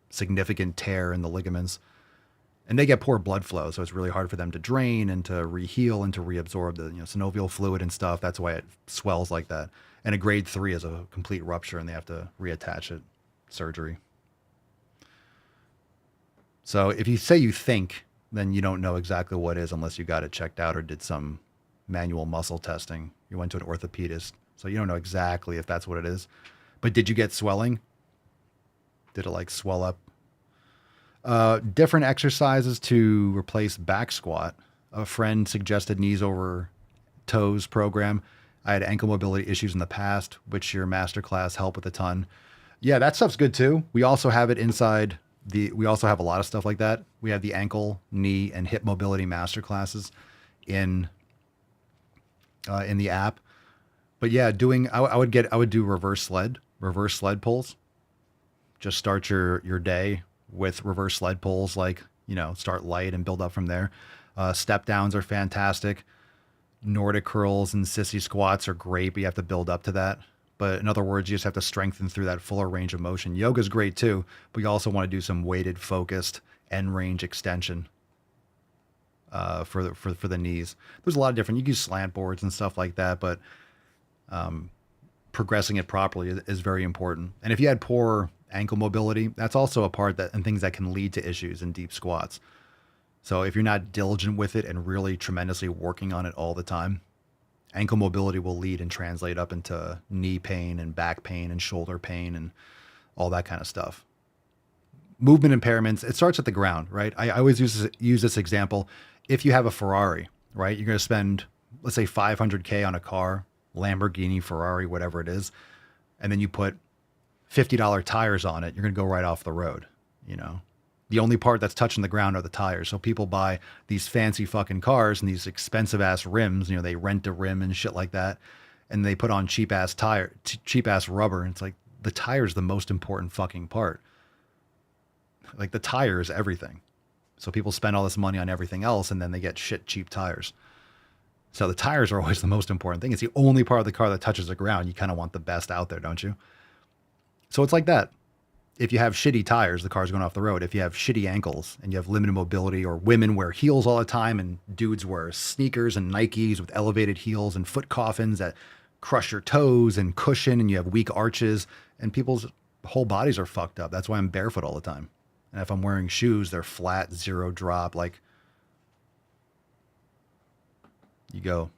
significant tear in the ligaments. And they get poor blood flow, so it's really hard for them to drain and to reheal and to reabsorb the synovial fluid and stuff. That's why it swells like that. And a grade 3 is a complete rupture and they have to reattach it, surgery. So if you say you think, then you don't know exactly what it is unless you got it checked out or did some manual muscle testing. You went to an orthopedist, so you don't know exactly if that's what it is. But did you get swelling? Did it like swell up? Different exercises to replace back squat. A friend suggested knees over toes program. I had ankle mobility issues in the past, which your masterclass helped with a ton. Yeah, that stuff's good too. We also have it inside we also have a lot of stuff like that. We have the ankle, knee, and hip mobility masterclasses in the app. But yeah, I would do reverse sled pulls. Just start your day with reverse sled pulls, start light and build up from there. Step downs are fantastic. Nordic curls and sissy squats are great, but you have to build up to that. But in other words, you just have to strengthen through that fuller range of motion. Yoga's great too, but you also want to do some weighted, focused end range extension for the knees. There's a lot of different. You can use slant boards and stuff like that, but progressing it properly is very important. And if you had poor ankle mobility, that's also a part and things that can lead to issues in deep squats. So if you're not diligent with it and really tremendously working on it all the time, ankle mobility will lead and translate up into knee pain and back pain and shoulder pain and all that kind of stuff. Movement impairments, it starts at the ground, right? I always use this example. If you have a Ferrari, right, you're going to spend, let's say, $500K on a car, Lamborghini, Ferrari, whatever it is, and then you put $50 tires on it, you're going to go right off the road, The only part that's touching the ground are the tires. So people buy these fancy fucking cars and these expensive ass rims, they rent a rim and shit like that. And they put on cheap ass rubber. And it's like the tire is the most important fucking part. Like the tire is everything. So people spend all this money on everything else and then they get cheap tires. So the tires are always the most important thing. It's the only part of the car that touches the ground. You kind of want the best out there, don't you? So it's like that. If you have shitty tires, the car's going off the road. If you have shitty ankles and you have limited mobility, or women wear heels all the time and dudes wear sneakers and Nikes with elevated heels and foot coffins that crush your toes and cushion, and you have weak arches and people's whole bodies are fucked up. That's why I'm barefoot all the time. And if I'm wearing shoes, they're flat, zero drop. There you go.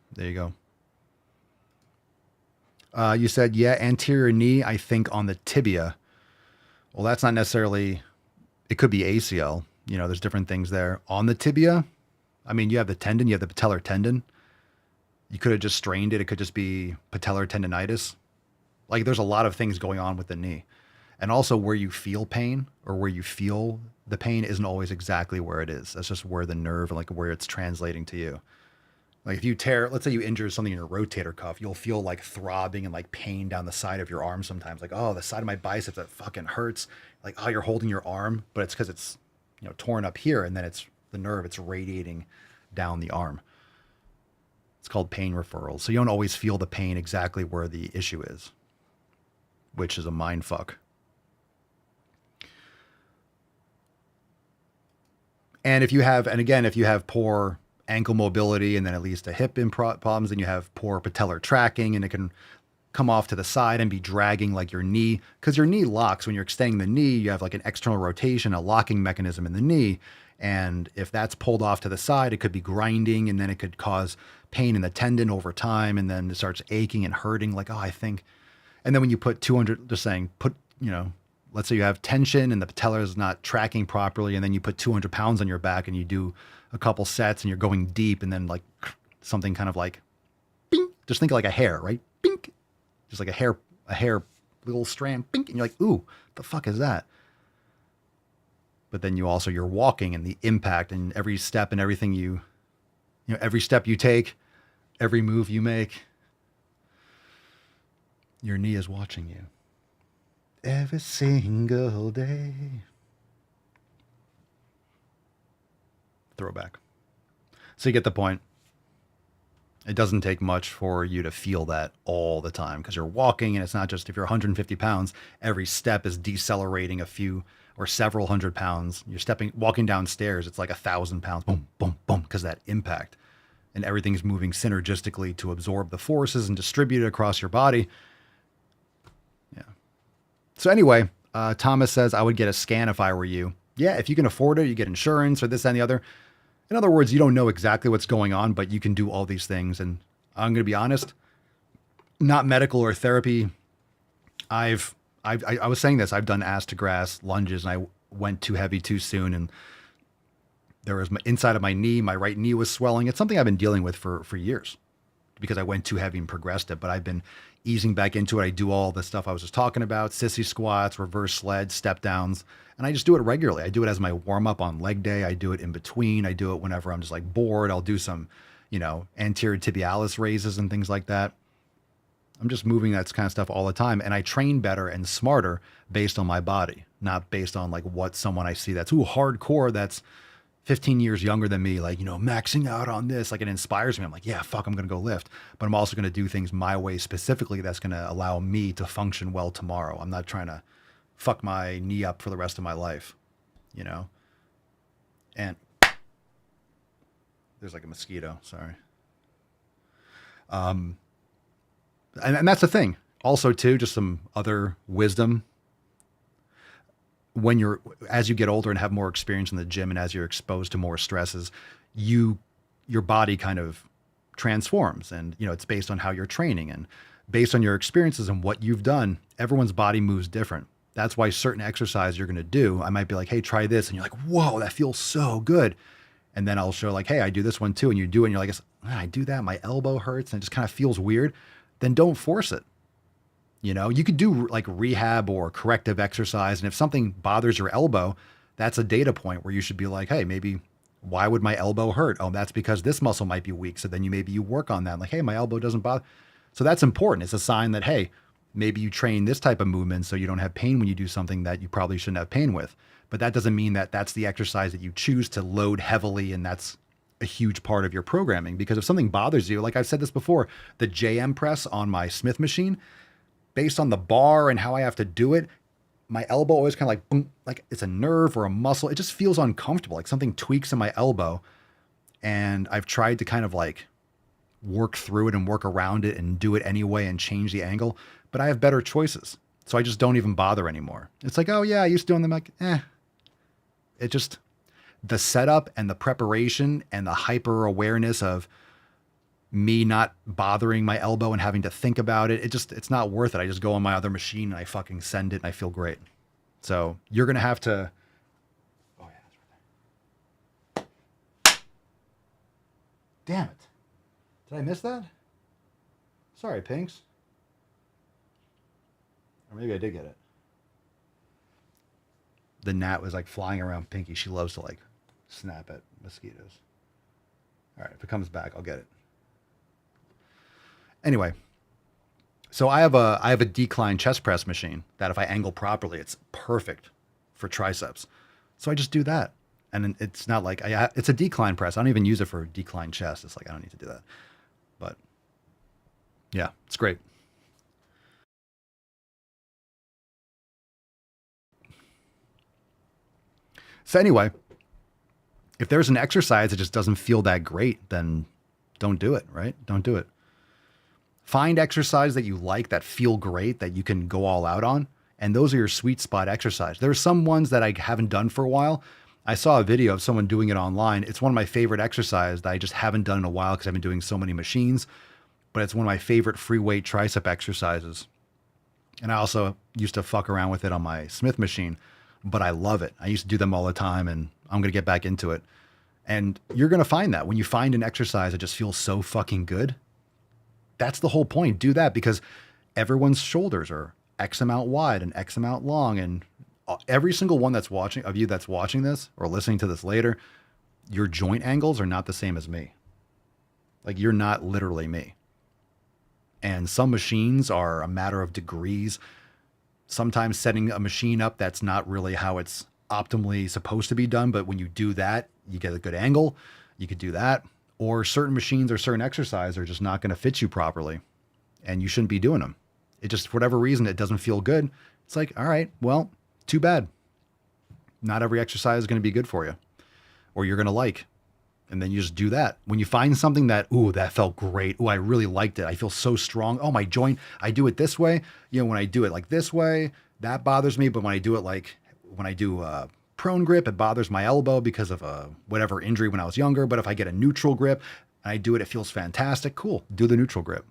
You said, yeah, anterior knee, I think on the tibia. Well, that's not necessarily, it could be ACL. There's different things there. On the tibia, you have the tendon, you have the patellar tendon. You could have just strained it. It could just be patellar tendonitis. There's a lot of things going on with the knee. And also where you feel pain or where you feel the pain isn't always exactly where it is. That's just where the nerve and where it's translating to you. If you let's say you injure something in your rotator cuff, you'll feel throbbing and pain down the side of your arm sometimes. Oh, the side of my biceps, that fucking hurts. You're holding your arm, but it's because it's, torn up here, and then it's the nerve, it's radiating down the arm. It's called pain referrals. So you don't always feel the pain exactly where the issue is, which is a mind fuck. And if you have poor ankle mobility and then at least a hip problems, and you have poor patellar tracking, and it can come off to the side and be dragging your knee, because your knee locks when you're extending the knee. You have an external rotation, a locking mechanism in the knee, And if that's pulled off to the side, it could be grinding, and then it could cause pain in the tendon over time. And then it starts aching and hurting like, oh, I think. And then when you put 200, just saying, let's say you have tension and the patella is not tracking properly. And then you put 200 pounds on your back and you do a couple sets and you're going deep. And then like something kind of like, bing, just think of like a hair, right? Bink, just like a hair, little strand, bink. And you're like, ooh, the fuck is that? But then you're walking and the impact and every step and everything every step you take, every move you make, your knee is watching you every single day. Throwback. So you get the point. It doesn't take much for you to feel that all the time because you're walking, and it's not just if you're 150 pounds, every step is decelerating a few or several hundred pounds. You're walking downstairs, it's like 1,000 pounds, boom, boom, boom, because that impact. And everything's moving synergistically to absorb the forces and distribute it across your body. Yeah. So anyway, Thomas says, I would get a scan if I were you. Yeah, if you can afford it, you get insurance or this and the other. In other words, you don't know exactly what's going on, but you can do all these things. And I'm going to be honest, not medical or therapy. I was saying this, I've done ass to grass lunges and I went too heavy too soon. And there was inside of my knee, my right knee was swelling. It's something I've been dealing with for years because I went too heavy and progressed it, but I've been easing back into it. I do all the stuff I was just talking about, sissy squats, reverse sleds, step downs. And I just do it regularly. I do it as my warm up on leg day. I do it in between. I do it whenever I'm just like bored. I'll do some, anterior tibialis raises and things like that. I'm just moving that kind of stuff all the time. And I train better and smarter based on my body, not based on like what someone I see that's hardcore, that's 15 years younger than me, like, maxing out on this. Like it inspires me. I'm like, yeah, fuck, I'm going to go lift. But I'm also going to do things my way specifically that's going to allow me to function well tomorrow. I'm not trying to fuck my knee up for the rest of my life, And there's like a mosquito, sorry. And that's the thing. Also, too, just some other wisdom. As you get older and have more experience in the gym and as you're exposed to more stresses, your body kind of transforms. And, it's based on how you're training and based on your experiences and what you've done, everyone's body moves different. That's why certain exercise you're going to do, I might be like, hey, try this. And you're like, whoa, that feels so good. And then I'll show like, hey, I do this one too. And you do it and you're like, I do that. My elbow hurts and it just kind of feels weird. Then don't force it. You could do like rehab or corrective exercise. And if something bothers your elbow, that's a data point where you should be like, hey, maybe why would my elbow hurt? Oh, that's because this muscle might be weak. So then you work on that. Like, hey, my elbow doesn't bother. So that's important. It's a sign that, hey, maybe you train this type of movement so you don't have pain when you do something that you probably shouldn't have pain with. But that doesn't mean that that's the exercise that you choose to load heavily and that's a huge part of your programming. Because if something bothers you, like I've said this before, the JM press on my Smith machine, based on the bar and how I have to do it, my elbow always kind of like, boom, like it's a nerve or a muscle. It just feels uncomfortable, like something tweaks in my elbow. And I've tried to kind of like work through it and work around it and do it anyway and change the angle. But I have better choices. So I just don't even bother anymore. It's like, oh yeah, I used to do them. Like, it just, the setup and the preparation and the hyper awareness of me not bothering my elbow and having to think about it. It's not worth it. I just go on my other machine and I fucking send it and I feel great. So you're going to have to, oh yeah, that's right there. Damn it. Did I miss that? Sorry, Pinks. Or maybe I did get it. The gnat was like flying around Pinky. She loves to like snap at mosquitoes. All right, if it comes back, I'll get it. Anyway, so I have a decline chest press machine that if I angle properly, it's perfect for triceps. So I just do that. And it's not like it's a decline press. I don't even use it for decline chest. It's like, I don't need to do that. But yeah, it's great. So anyway, if there's an exercise that just doesn't feel that great, then don't do it, right? Don't do it. Find exercise that you like, that feel great, that you can go all out on. And those are your sweet spot exercise. There are some ones that I haven't done for a while. I saw a video of someone doing it online. It's one of my favorite exercises that I just haven't done in a while because I've been doing so many machines, but it's one of my favorite free weight tricep exercises. And I also used to fuck around with it on my Smith machine, but I love it. I used to do them all the time, and I'm going to get back into it. And you're going to find that when you find an exercise that just feels so fucking good, that's the whole point. Do that, because everyone's shoulders are X amount wide and X amount long. And every single one that's watching this or listening to this later, your joint angles are not the same as me. Like, you're not literally me. And some machines are a matter of degrees. Sometimes setting a machine up, that's not really how it's optimally supposed to be done. But when you do that, you get a good angle. You could do that. Or certain machines or certain exercises are just not going to fit you properly, and you shouldn't be doing them. It just, for whatever reason, it doesn't feel good. It's like, all right, well, too bad. Not every exercise is going to be good for you, or you're going to like. And then you just do that. When you find something that, ooh, that felt great. Ooh, I really liked it. I feel so strong. Oh, my joint, I do it this way. You know, when I do it like this way, that bothers me. But when I do it like, when I do prone grip, it bothers my elbow because of whatever injury when I was younger. But if I get a neutral grip and I do it, it feels fantastic. Cool. Do the neutral grip.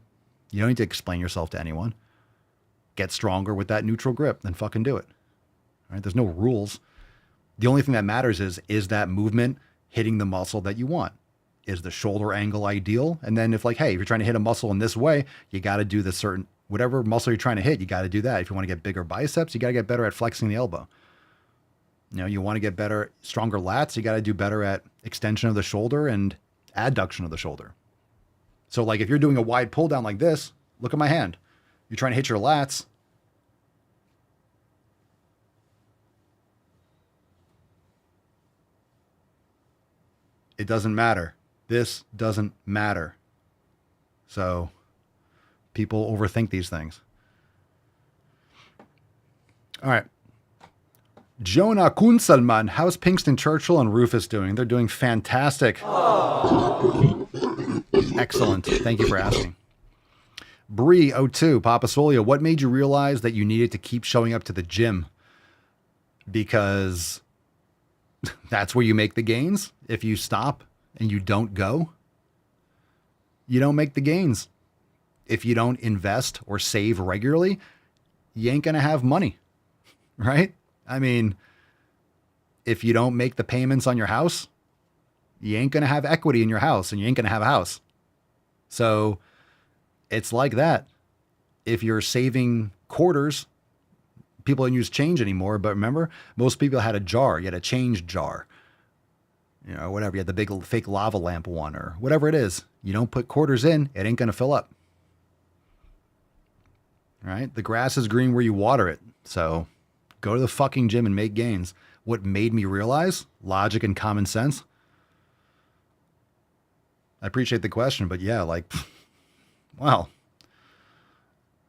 You don't need to explain yourself to anyone. Get stronger with that neutral grip, then fucking do it. All right? There's no rules. The only thing that matters is that movement hitting the muscle that you want? Is the shoulder angle ideal? And then if like, hey, if you're trying to hit a muscle in this way, you got to do the certain, whatever muscle you're trying to hit, you got to do that. If you want to get bigger biceps, you got to get better at flexing the elbow. You know, you want to get better, stronger lats, you got to do better at extension of the shoulder and adduction of the shoulder. So like if you're doing a wide pull down like this, look at my hand. You're trying to hit your lats. It doesn't matter. This doesn't matter. So people overthink these things. All right. Jonah Kunselman, how's Pinkston Churchill and Rufus doing? They're doing fantastic. Excellent. Thank you for asking. Bree02, Papa Swole, what made you realize that you needed to keep showing up to the gym? Because that's where you make the gains. If you stop and you don't go, you don't make the gains. If you don't invest or save regularly, you ain't going to have money, right? I mean, if you don't make the payments on your house, you ain't going to have equity in your house, and you ain't going to have a house. So it's like that. If you're saving quarters, people don't use change anymore, but remember, most people had a jar. You had a change jar. You know, whatever. You had the big fake lava lamp one or whatever it is. You don't put quarters in, it ain't going to fill up. All right? The grass is green where you water it. So go to the fucking gym and make gains. What made me realize? Logic and common sense. I appreciate the question, but yeah, like, well,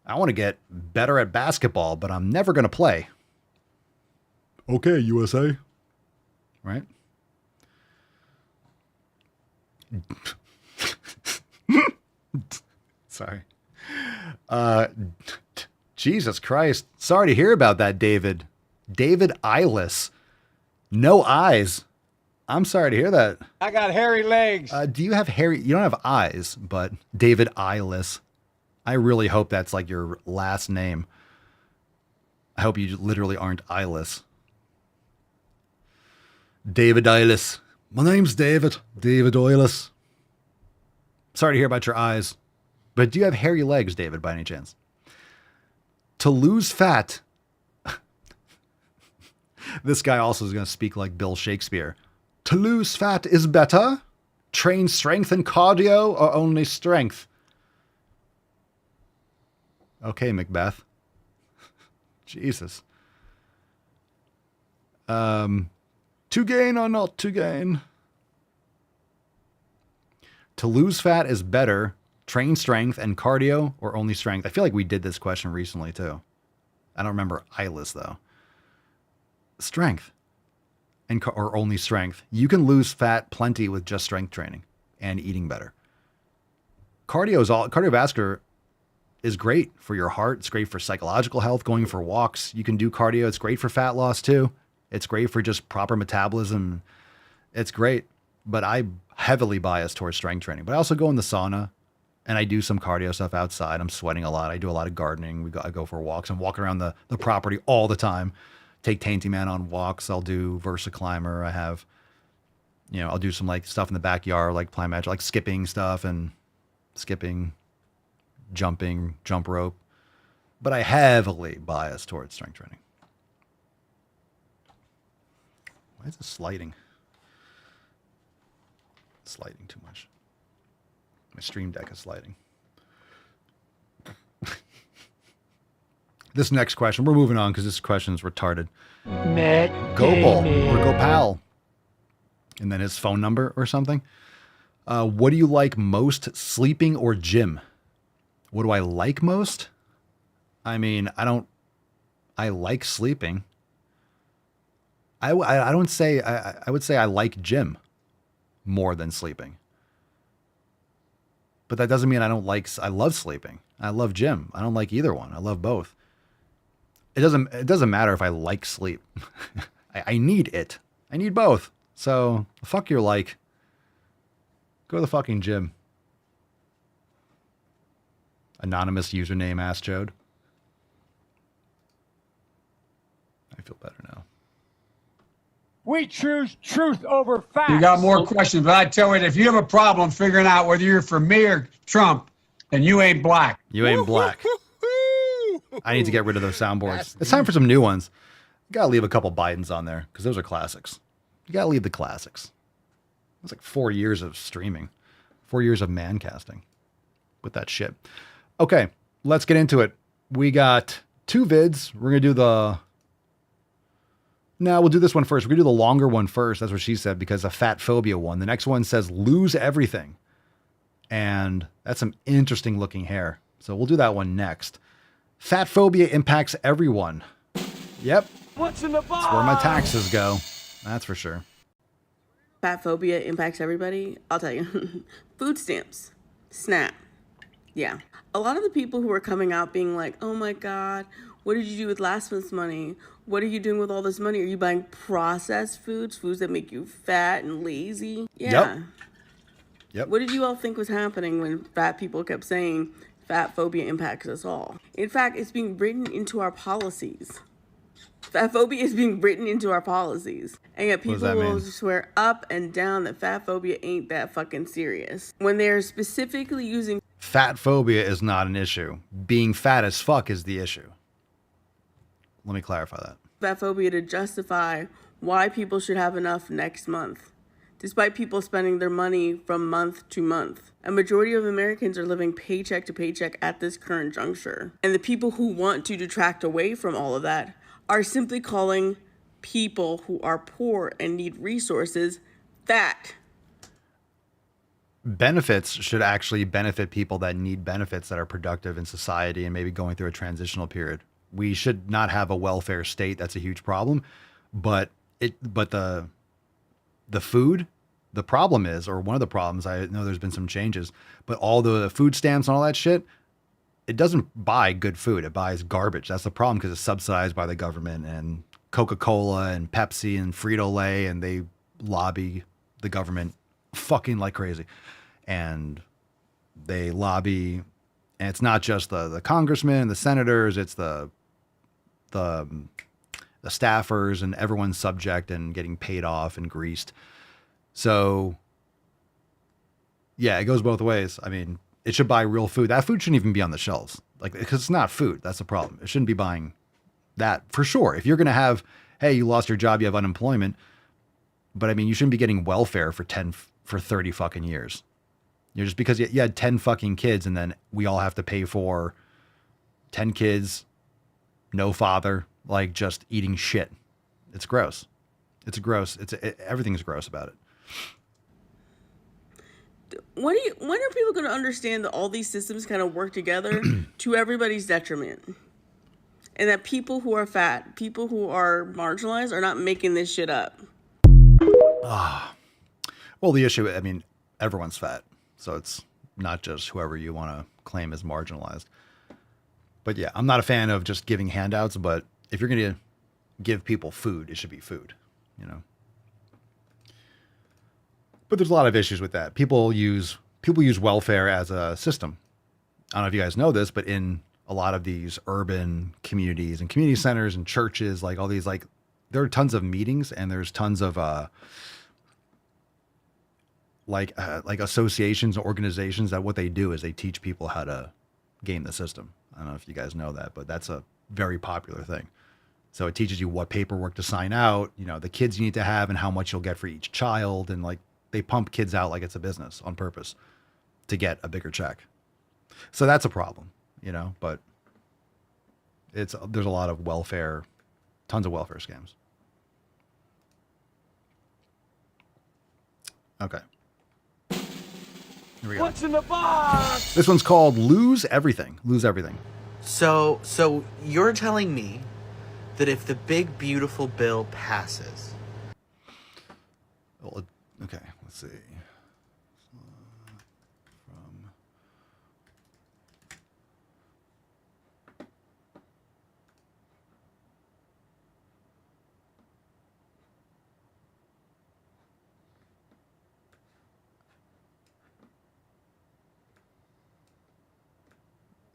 I want to get better at basketball, but I'm never going to play. Okay, USA. Right? Sorry. Jesus Christ. Sorry to hear about that, David. David Eyeless. No eyes. I'm sorry to hear that. I got hairy legs. Do you have hairy? You don't have eyes, but David Eyeless. I really hope that's like your last name. I hope you literally aren't eyeless. David Eyeless. My name's David. David Eyeless. Sorry to hear about your eyes. But do you have hairy legs, David, by any chance? To lose fat. This guy also is going to speak like Bill Shakespeare. To lose fat is better. Train strength and cardio or only strength? Okay, Macbeth. Jesus. To gain or not to gain? To lose fat is better. Train strength and cardio or only strength? I feel like we did this question recently too. I don't remember eyeless though. Strength and or only strength. You can lose fat plenty with just strength training and eating better. Cardiovascular is great for your heart. It's great for psychological health, going for walks. You can do cardio. It's great for fat loss too. It's great for just proper metabolism. It's great, but I heavily bias towards strength training. But I also go in the sauna, and I do some cardio stuff outside. I'm sweating a lot. I do a lot of gardening. I go for walks. I'm walking around the property all the time. Take Tainty Man on walks. I'll do Versa Climber. I have, I'll do some like stuff in the backyard, like Plant Magic, like skipping, jumping, jump rope. But I heavily bias towards strength training. Why is it sliding? Sliding too much. My stream deck is sliding. This next question, we're moving on because this question is retarded. Gopal or Gopal. And then his phone number or something. What do you like most, sleeping or gym? What do I like most? I mean, I like sleeping. I would say I like gym more than sleeping. But that doesn't mean I love sleeping. I love gym. I don't like either one. I love both. It doesn't matter if I like sleep. I need it. I need both. So fuck your like. Go to the fucking gym. Anonymous username asked Jode. I feel better now. We choose truth over facts. You got more questions, but I tell you, if you have a problem figuring out whether you're for me or Trump, then you ain't black. You ain't black. I need to get rid of those soundboards. It's time for some new ones. You gotta leave a couple Bidens on there because those are classics. You gotta leave the classics. It's like 4 years of streaming, 4 years of man casting with that shit. Okay, let's get into it. We got 2 vids. We're gonna do we'll do this one first. We're gonna do the longer one first. That's what she said, because a fat phobia one. The next one says lose everything. And that's some interesting looking hair. So we'll do that one next. Fat phobia impacts everyone. Yep. What's in the box? That's where my taxes go. That's for sure. Fat phobia impacts everybody. I'll tell you. Food stamps. SNAP. Yeah. A lot of the people who are coming out being like, oh my God, what did you do with last month's money? What are you doing with all this money? Are you buying processed foods that make you fat and lazy? Yeah. Yep. What did you all think was happening when fat people kept saying fat phobia impacts us all? In fact, it's being written into our policies. Fat phobia is being written into our policies. And yet people will swear up and down that fat phobia ain't that fucking serious. When they're specifically using... Fat phobia is not an issue. Being fat as fuck is the issue. Let me clarify that. Fat phobia to justify why people should have enough next month, despite people spending their money from month to month. A majority of Americans are living paycheck to paycheck at this current juncture. And the people who want to detract away from all of that are simply calling people who are poor and need resources fat. Benefits should actually benefit people that need benefits, that are productive in society and maybe going through a transitional period. We should not have a welfare state. That's a huge problem. But the food, the problem is, or one of the problems, I know there's been some changes, but all the food stamps and all that shit, it doesn't buy good food. It buys garbage. That's the problem, because it's subsidized by the government and Coca-Cola and Pepsi and Frito-Lay, and they lobby the government fucking like crazy. And they lobby, and it's not just the congressmen, the senators, it's the staffers, and everyone's subject and getting paid off and greased. So yeah, it goes both ways. I mean, it should buy real food. That food shouldn't even be on the shelves, like, because it's not food. That's the problem. It shouldn't be buying that for sure. If you're going to have, hey, you lost your job, you have unemployment, but I mean, you shouldn't be getting welfare for 30 fucking years. You're just because you had 10 fucking kids, and then we all have to pay for 10 kids, no father, like just eating shit. It's gross. It's gross. Everything's gross about it. When are people going to understand that all these systems kind of work together to everybody's detriment? And that people who are fat, people who are marginalized, are not making this shit up. Well, the issue, I mean, everyone's fat. So it's not just whoever you want to claim as marginalized. But yeah, I'm not a fan of just giving handouts, but if you're going to give people food, it should be food, you know. But there's a lot of issues with that. People use welfare as a system. I don't know if you guys know this, but in a lot of these urban communities and community centers and churches, like all these, like there are tons of meetings and there's tons of like associations and organizations that what they do is they teach people how to game the system. I don't know if you guys know that, but that's a very popular thing. So it teaches you what paperwork to sign out, you know, the kids you need to have and how much you'll get for each child. And like they pump kids out like it's a business on purpose to get a bigger check. So that's a problem, you know, but there's a lot of welfare, tons of welfare scams. Okay. Here we go. What's in the box? This one's called Lose Everything. Lose Everything. So you're telling me that if the big beautiful bill passes. Well, okay, let's see.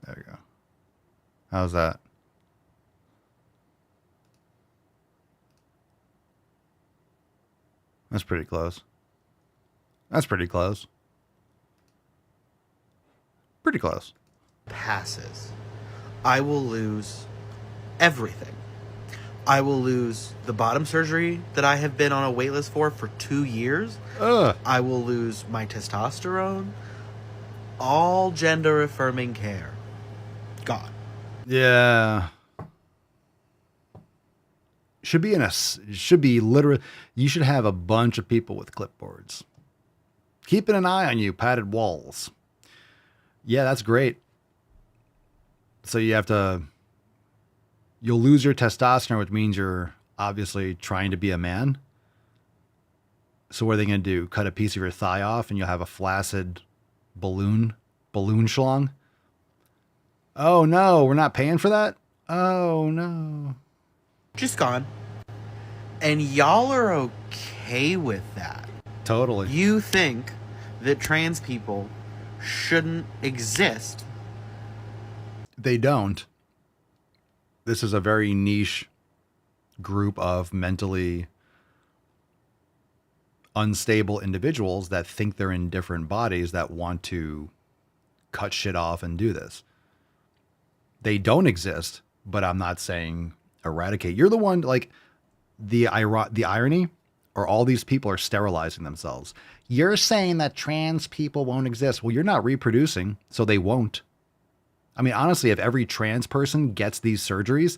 There you go. How's that? That's pretty close. That's pretty close. Pretty close. Passes. I will lose everything. I will lose the bottom surgery that I have been on a wait list for 2 years. I will lose my testosterone. All gender affirming care. Gone. Yeah. Should be literally, you should have a bunch of people with clipboards. Keeping an eye on you, padded walls. Yeah, that's great. So you'll lose your testosterone, which means you're obviously trying to be a man. So what are they going to do? Cut a piece of your thigh off and you'll have a flaccid balloon schlong? Oh no, we're not paying for that? Oh no. Just gone. And y'all are okay with that. Totally. You think that trans people shouldn't exist. They don't. This is a very niche group of mentally unstable individuals that think they're in different bodies that want to cut shit off and do this. They don't exist, but I'm not saying eradicate. You're the one, like, the irony, or all these people are sterilizing themselves. You're saying that trans people won't exist. Well, you're not reproducing, so they won't. I mean, honestly, if every trans person gets these surgeries,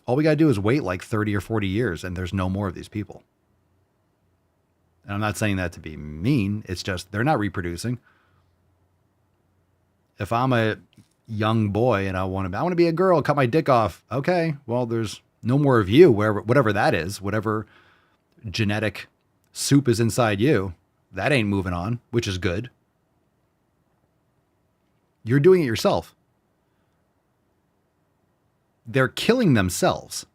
all we got to do is wait like 30 or 40 years and there's no more of these people. And I'm not saying that to be mean. It's just they're not reproducing. If I'm a young boy and I want to be a girl, cut my dick off. Okay, well, there's no more of you, whatever that is, whatever genetic soup is inside you, that ain't moving on, which is good. You're doing it yourself. They're killing themselves.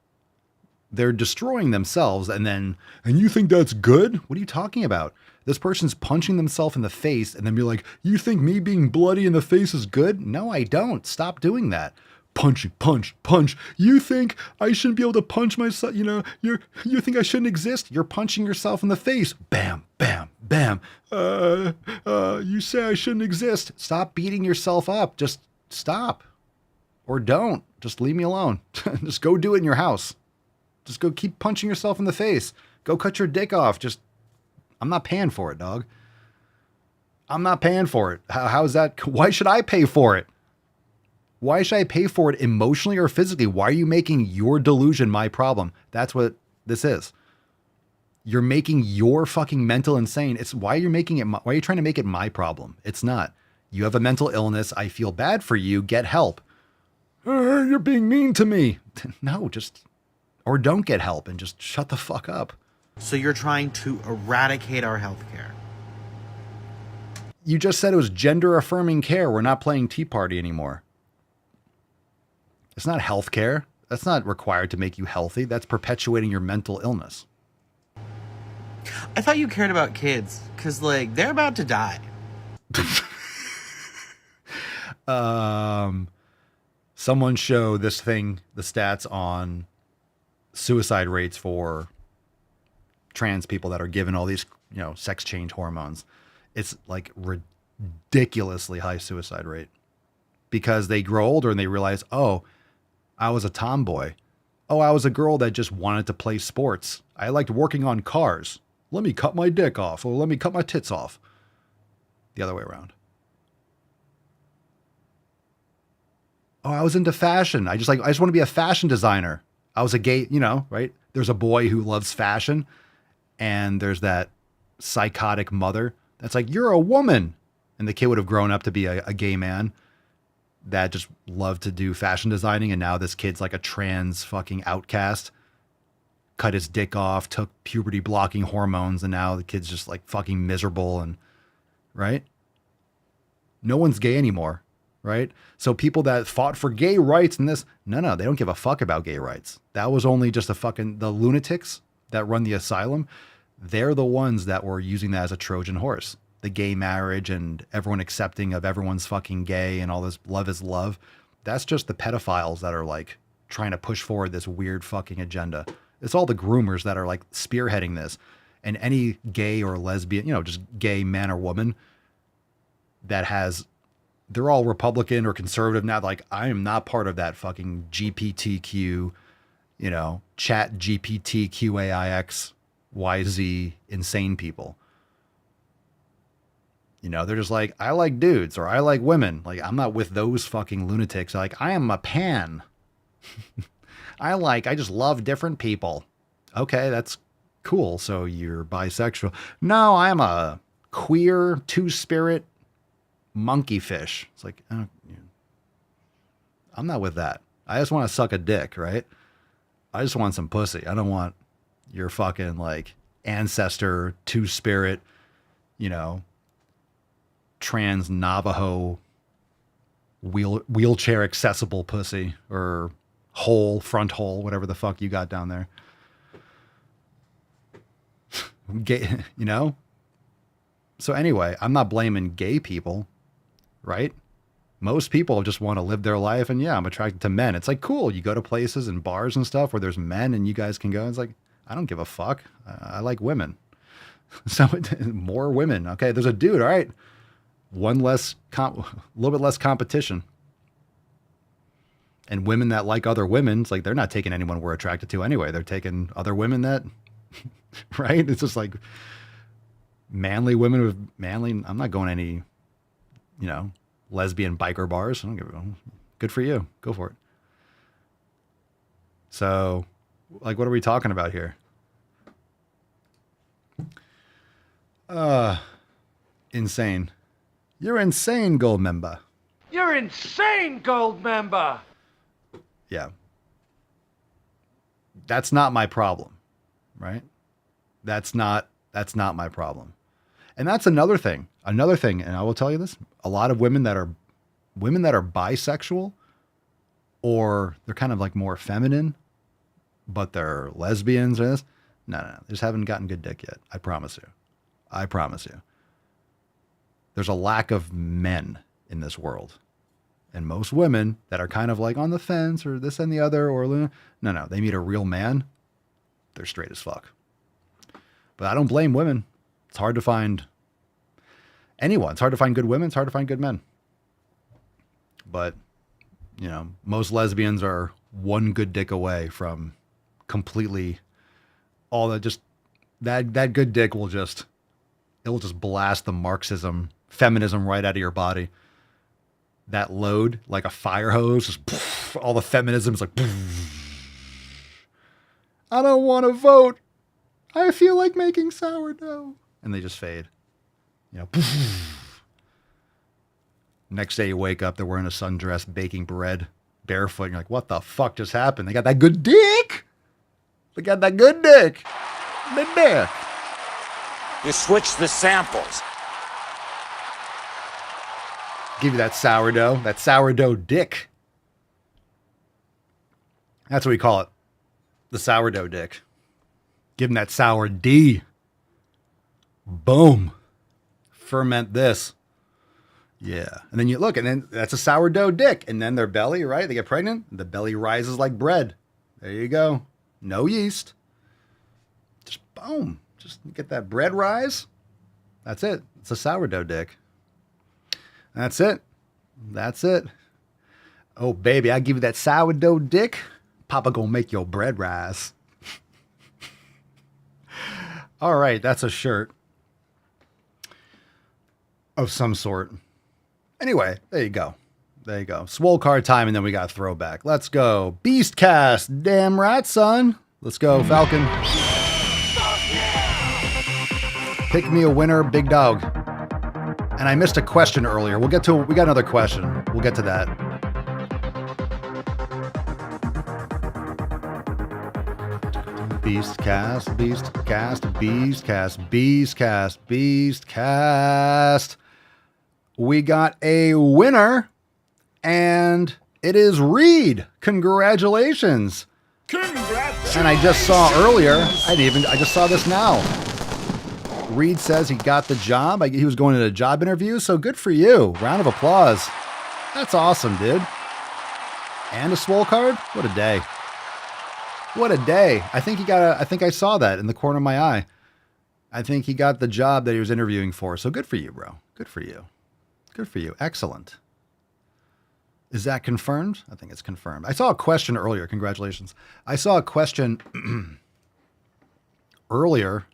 They're destroying themselves, and you think that's good? What are you talking about? This person's punching themselves in the face, and then be like, you think me being bloody in the face is good? No, I don't. Stop doing that. Punch. You think I shouldn't be able to punch myself? You know, you think I shouldn't exist? You're punching yourself in the face. Bam, bam, bam. You say I shouldn't exist. Stop beating yourself up. Just stop. Or don't. Just leave me alone. Just go do it in your house. Just go keep punching yourself in the face. Go cut your dick off. I'm not paying for it, dog. I'm not paying for it. How is that? Why should I pay for it? Why should I pay for it emotionally or physically? Why are you making your delusion my problem? That's what this is. You're making your fucking mental insane. It's why you're making it. Why are you trying to make it my problem? It's not. You have a mental illness. I feel bad for you. Get help. You're being mean to me. No, or don't get help and just shut the fuck up. So you're trying to eradicate our healthcare. You just said it was gender affirming care. We're not playing Tea Party anymore. It's not healthcare. That's not required to make you healthy. That's perpetuating your mental illness. I thought you cared about kids because, like, they're about to die. Someone show this thing, the stats on suicide rates for trans people that are given all these, sex change hormones. It's like ridiculously high suicide rate because they grow older and they realize, oh, I was a tomboy. Oh, I was a girl that just wanted to play sports. I liked working on cars. Let me cut my dick off, or let me cut my tits off. The other way around. Oh, I was into fashion. I just want to be a fashion designer. I was a gay, right? There's a boy who loves fashion, and there's that psychotic mother that's like, you're a woman. And the kid would have grown up to be a gay man that just loved to do fashion designing, and now this kid's like a trans fucking outcast. Cut his dick off, took puberty blocking hormones, and now the kid's just like fucking miserable, and right? No one's gay anymore, right? So people that fought for gay rights and this, no, they don't give a fuck about gay rights. That was only just the lunatics that run the asylum. They're the ones that were using that as a Trojan horse. The gay marriage and everyone accepting of everyone's fucking gay and all this love is love. That's just the pedophiles that are like trying to push forward this weird fucking agenda. It's all the groomers that are like spearheading this. And any gay or lesbian, just gay man or woman they're all Republican or conservative now. Like, I am not part of that fucking GPTQ, chat GPTQAIX YZ insane people. They're just like, I like dudes or I like women. Like, I'm not with those fucking lunatics. Like, I am a pan. I just love different people. Okay, that's cool. So you're bisexual. No, I'm a queer two-spirit monkey fish. It's like, I'm not with that. I just want to suck a dick, right? I just want some pussy. I don't want your fucking like ancestor, two-spirit, trans Navajo wheelchair accessible pussy or front hole, whatever the fuck you got down there. Gay, So anyway, I'm not blaming gay people, right? Most people just want to live their life, and yeah, I'm attracted to men. It's like, cool, you go to places and bars and stuff where there's men and you guys can go. It's like, I don't give a fuck. I like women. So more women. Okay, there's a dude, all right. A little bit less competition. And women that like other women, it's like they're not taking anyone we're attracted to anyway. They're taking other women that, right? It's just like manly women with manly. I'm not going to any, lesbian biker bars. I don't give a good for you. Go for it. So, like, what are we talking about here? Insane. You're insane, gold member. You're insane, gold member. Yeah. That's not my problem, right? That's not my problem. And that's another thing, and I will tell you this, a lot of women that are bisexual, or they're kind of like more feminine, but they're lesbians or this. No. They just haven't gotten good dick yet. I promise you. There's a lack of men in this world. And most women that are kind of like on the fence or this and the other, or no, they meet a real man, they're straight as fuck. But I don't blame women. It's hard to find anyone. It's hard to find good women. It's hard to find good men. But, most lesbians are one good dick away from completely all that. Just that good dick will just blast the Marxism, feminism right out of your body. That load, like a fire hose, just poof, all the feminism is like, poof. I don't want to vote. I feel like making sourdough. And they just fade. Poof. Next day you wake up, they're wearing a sundress, baking bread, barefoot. And you're like, what the fuck just happened? They got that good dick. The dick. You switch the samples. Give you that sourdough dick. That's what we call it. The sourdough dick. Give him that sour D. Boom. Ferment this. Yeah. And then you look, and then that's a sourdough dick. And then their belly, right? They get pregnant. The belly rises like bread. There you go. No yeast. Just boom. Just get that bread rise. That's it. It's a sourdough dick. That's it. That's it. Oh, baby, I give you that sourdough dick. Papa gonna make your bread rise. All right, that's a shirt of some sort. Anyway, there you go. There you go. Swole card time, and then we got throwback. Let's go. Beastcast. Damn right, son. Let's go, Falcon. Pick me a winner, big dog. And I missed a question earlier. We got another question. We'll get to that. Beastcast, Beastcast, Beastcast, Beastcast, Beastcast. We got a winner, and it is Reed. Congratulations. Congratulations. And I just saw earlier, I just saw this now. Reed says he got the job. He was going to a job interview, so good for you. Round of applause. That's awesome, dude. And a Swole card? What a day. What a day. I think I saw that in the corner of my eye. I think he got the job that he was interviewing for. So good for you, bro. Good for you. Good for you. Excellent. Is that confirmed? I think it's confirmed. I saw a question earlier. Congratulations. I saw a question earlier,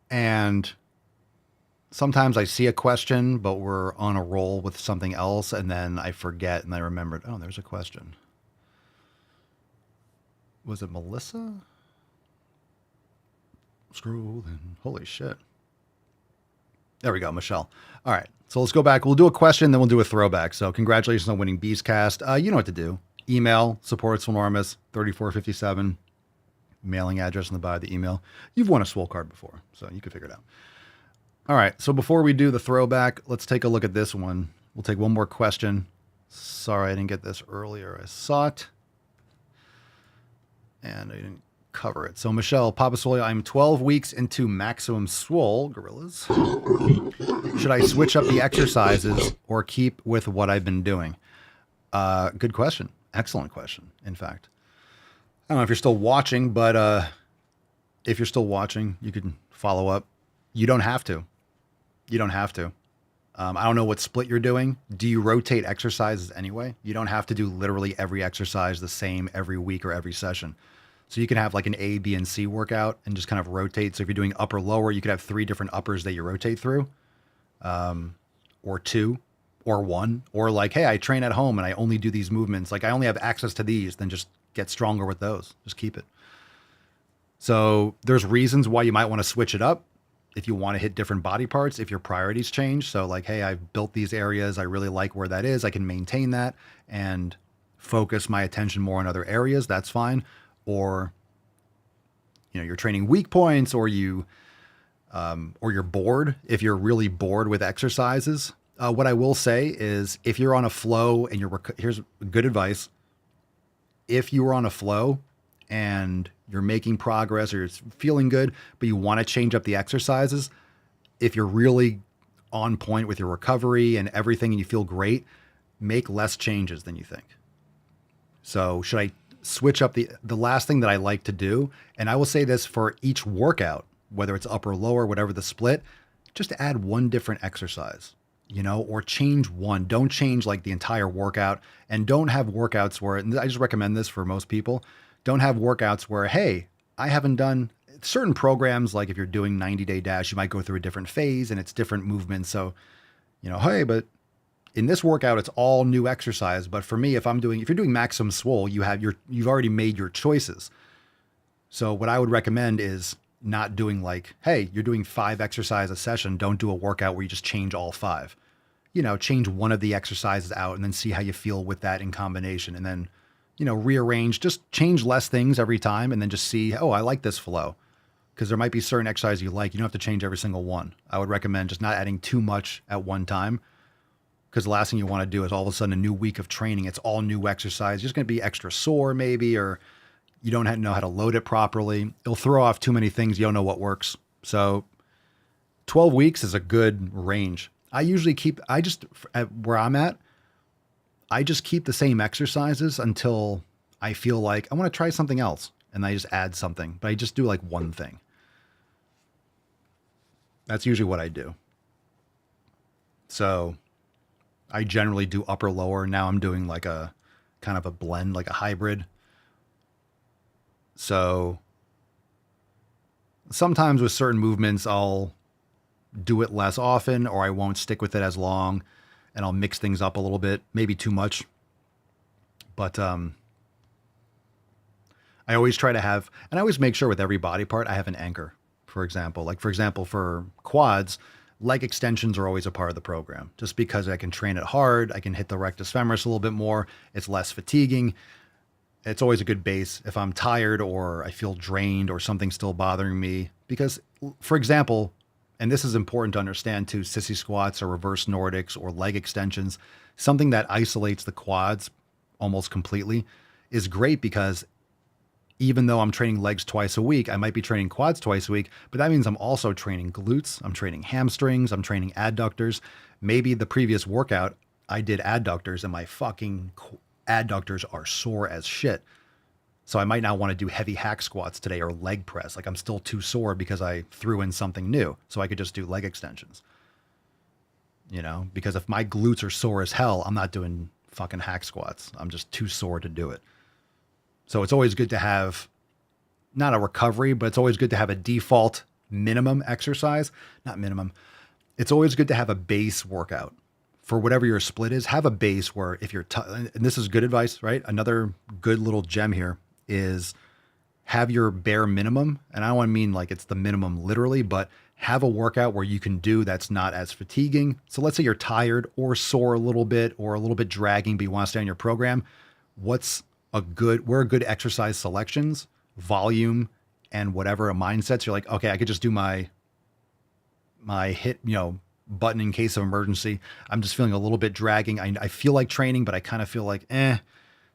and sometimes I see a question, but we're on a roll with something else, and then I forget, and I remembered, oh, there's a question. Was it Melissa? Scrolling. Holy shit. There we go, Michelle. All right, so let's go back. We'll do a question, then we'll do a throwback. So congratulations on winning Beastcast. You know what to do. Email, support@swolenormous3457. Mailing address in the body of the email. You've won a Swole card before, so you can figure it out. All right, so before we do the throwback, let's take a look at this one. We'll take one more question. Sorry, I didn't get this earlier. I saw it, and I didn't cover it. So Michelle, Papa Swole, I'm 12 weeks into maximum swole, gorillas. Should I switch up the exercises or keep with what I've been doing? Good question. Excellent question, in fact. I don't know if you're still watching, but if you're still watching, you can follow up. You don't have to. You don't have to. I don't know what split you're doing. Do you rotate exercises anyway? You don't have to do literally every exercise the same every week or every session. So you can have like an A, B, and C workout and just kind of rotate. So if you're doing upper, lower, you could have 3 different uppers that you rotate through, or 2, or 1, or like, hey, I train at home and I only do these movements. Like I only have access to these, then just get stronger with those. Just keep it. So there's reasons why you might want to switch it up if you want to hit different body parts, if your priorities change. So like, hey, I've built these areas. I really like where that is. I can maintain that and focus my attention more on other areas. That's fine. Or, you know, you're training weak points, or you're bored. If you're really bored with exercises, what I will say is if you're on a flow and here's good advice. If you are on a flow and you're making progress or you're feeling good, but you want to change up the exercises, if you're really on point with your recovery and everything and you feel great, make less changes than you think. So should I switch up the last thing that I like to do, and I will say this for each workout, whether it's upper or lower, whatever the split, just add one different exercise, you know, or change one. Don't change like the entire workout, and don't have workouts where, and I just recommend this for most people, don't have workouts where, hey, I haven't done certain programs. Like if you're doing 90-day dash, you might go through a different phase and it's different movements. So, you know, hey, but in this workout, it's all new exercise. But for me, if you're doing maximum swole, you've already made your choices. So what I would recommend is not doing like, hey, you're doing 5 exercises a session. Don't do a workout where you just change all 5. You know, change one of the exercises out and then see how you feel with that in combination. And then, you know, rearrange, just change less things every time and then just see, oh, I like this flow. Because there might be certain exercises you like. You don't have to change every single one. I would recommend just not adding too much at one time. because the last thing you want to do is all of a sudden a new week of training. It's all new exercise. You're just going to be extra sore maybe, or you don't know how to load it properly. It'll throw off too many things. You don't know what works. So 12 weeks is a good range. I usually where I'm at, I just keep the same exercises until I feel like I want to try something else. And I just add something, but I just do like one thing. That's usually what I do. So I generally do upper lower. Now I'm doing like a kind of a blend, like a hybrid. So sometimes with certain movements, I'll do it less often, or I won't stick with it as long, and I'll mix things up a little bit, maybe too much. But I always try to have, and I always make sure with every body part, I have an anchor. For example, for quads, leg extensions are always a part of the program, just because I can train it hard. I can hit the rectus femoris a little bit more. It's less fatiguing. It's always a good base if I'm tired or I feel drained or something's still bothering me. Because, for example, and this is important to understand too, sissy squats or reverse Nordics or leg extensions, something that isolates the quads almost completely is great, because even though I'm training legs twice a week, I might be training quads twice a week, but that means I'm also training glutes, I'm training hamstrings, I'm training adductors. Maybe the previous workout I did adductors and my fucking adductors are sore as shit. So I might not want to do heavy hack squats today or leg press. Like I'm still too sore because I threw in something new. So I could just do leg extensions. You know, because if my glutes are sore as hell, I'm not doing fucking hack squats. I'm just too sore to do it. So it's always good to have not a recovery, but it's always good to have a default minimum exercise, not minimum. It's always good to have a base workout for whatever your split is. Have a base where if you're, and this is good advice, right? Another good little gem here is have your bare minimum. And I don't want to mean like it's the minimum literally, but have a workout where you can do that's not as fatiguing. So let's say you're tired or sore a little bit or a little bit dragging, but you want to stay on your program. Where are good exercise selections, volume, and whatever mindsets. You're like, okay, I could just do my hit, button in case of emergency. I'm just feeling a little bit dragging. I feel like training, but I kind of feel like,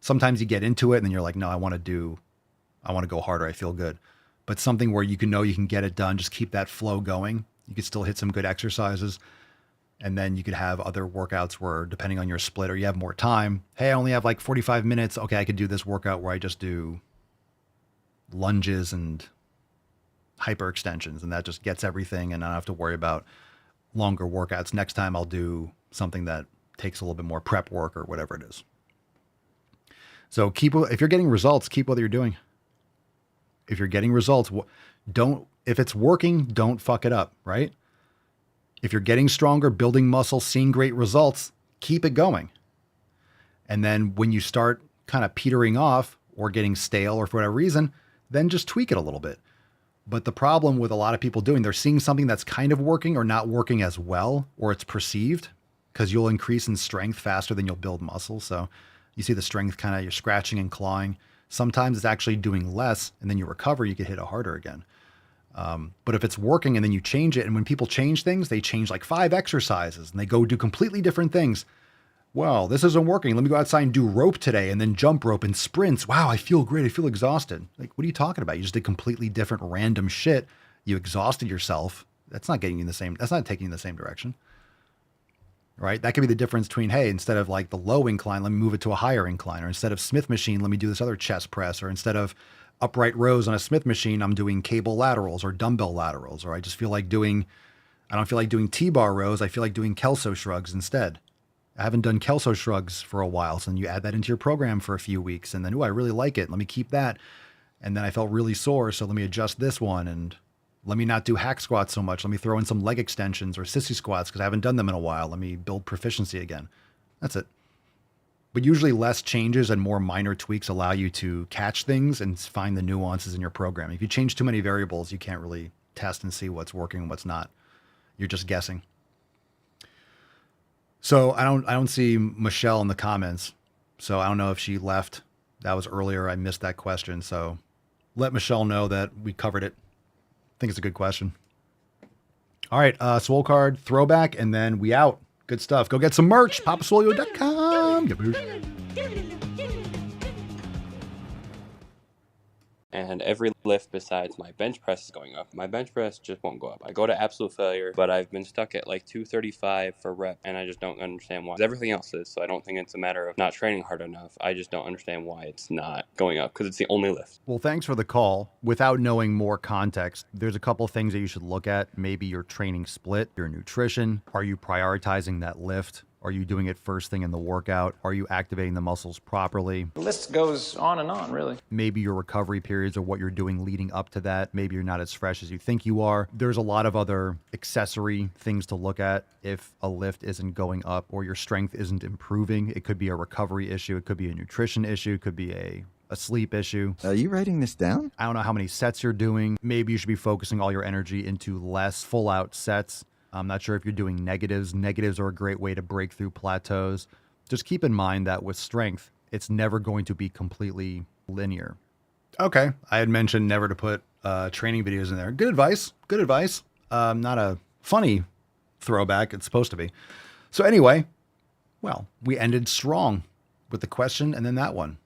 sometimes you get into it and then you're like, no, I want to go harder. I feel good. But something where you can get it done, just keep that flow going. You could still hit some good exercises. And then you could have other workouts where, depending on your split or you have more time, hey, I only have like 45 minutes. Okay, I could do this workout where I just do lunges and hyperextensions, and that just gets everything, and I don't have to worry about longer workouts. Next time I'll do something that takes a little bit more prep work or whatever it is. So if you're getting results, keep what you're doing. If you're getting results, if it's working, don't fuck it up, right? If you're getting stronger, building muscle, seeing great results, keep it going. And then when you start kind of petering off or getting stale or for whatever reason, then just tweak it a little bit. But the problem with a lot of people they're seeing something that's kind of working or not working as well, or it's perceived, because you'll increase in strength faster than you'll build muscle. So you see the strength kind of, you're scratching and clawing. Sometimes it's actually doing less, and then you recover, you can hit it harder again. But if it's working and then you change it, and when people change things, they change like 5 exercises and they go do completely different things. Well, this isn't working. Let me go outside and do rope today and then jump rope and sprints. Wow, I feel great. I feel exhausted. Like, what are you talking about? You just did completely different random shit. You exhausted yourself. That's not taking you in the same direction. Right? That could be the difference between, hey, instead of like the low incline, let me move it to a higher incline. Or instead of Smith machine, let me do this other chest press. Or instead of upright rows on a Smith machine, I'm doing cable laterals or dumbbell laterals. Or I don't feel like doing T-bar rows. I feel like doing Kelso shrugs instead. I haven't done Kelso shrugs for a while. So then you add that into your program for a few weeks, and then, I really like it. Let me keep that. And then I felt really sore. So let me adjust this one, and let me not do hack squats so much. Let me throw in some leg extensions or sissy squats because I haven't done them in a while. Let me build proficiency again. That's it. But usually less changes and more minor tweaks allow you to catch things and find the nuances in your program. If you change too many variables, you can't really test and see what's working and what's not. You're just guessing. So I don't see Michelle in the comments. So I don't know if she left. That was earlier. I missed that question. So let Michelle know that we covered it. I think it's a good question. All right. Swole card throwback, and then we out. Good stuff. Go get some merch. papaswolio.com. And every lift besides my bench press is going up. My bench press just won't go up. I go to absolute failure, but I've been stuck at like 235 for rep, and I just don't understand why. Everything else is, so I don't think it's a matter of not training hard enough. I just don't understand why it's not going up, because it's the only lift. Well, thanks for the call. Without knowing more context, there's a couple things that you should look at. Maybe your training split, your nutrition. Are you prioritizing that lift? Are you doing it first thing in the workout? Are you activating the muscles properly? The list goes on and on, really. Maybe your recovery periods or what you're doing leading up to that. Maybe you're not as fresh as you think you are. There's a lot of other accessory things to look at if a lift isn't going up or your strength isn't improving. It could be a recovery issue. It could be a nutrition issue. It could be a sleep issue. Are you writing this down? I don't know how many sets you're doing. Maybe you should be focusing all your energy into less full out sets. I'm not sure if you're doing negatives. Negatives are a great way to break through plateaus. Just keep in mind that with strength, it's never going to be completely linear. Okay, I had mentioned never to put training videos in there. Good advice. Good advice. Not a funny throwback. It's supposed to be. So anyway, well, we ended strong with the question and then that one.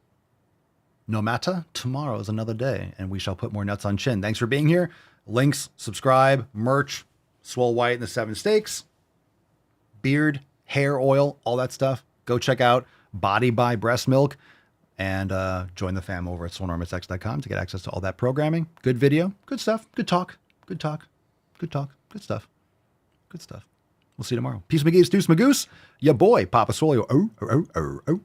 No matter, tomorrow is another day, and we shall put more nuts on chin. Thanks for being here. Links, subscribe, merch, Swole White and the 7 Steaks, beard, hair oil, all that stuff. Go check out Body by Breast Milk and join the fam over at swolenormousx.com to get access to all that programming. Good video, good stuff, good talk, good talk, good talk, good stuff, good stuff. We'll see you tomorrow. Peace, McGee's, deuce, magoose. Ya boy, Papa Swolio. Oh.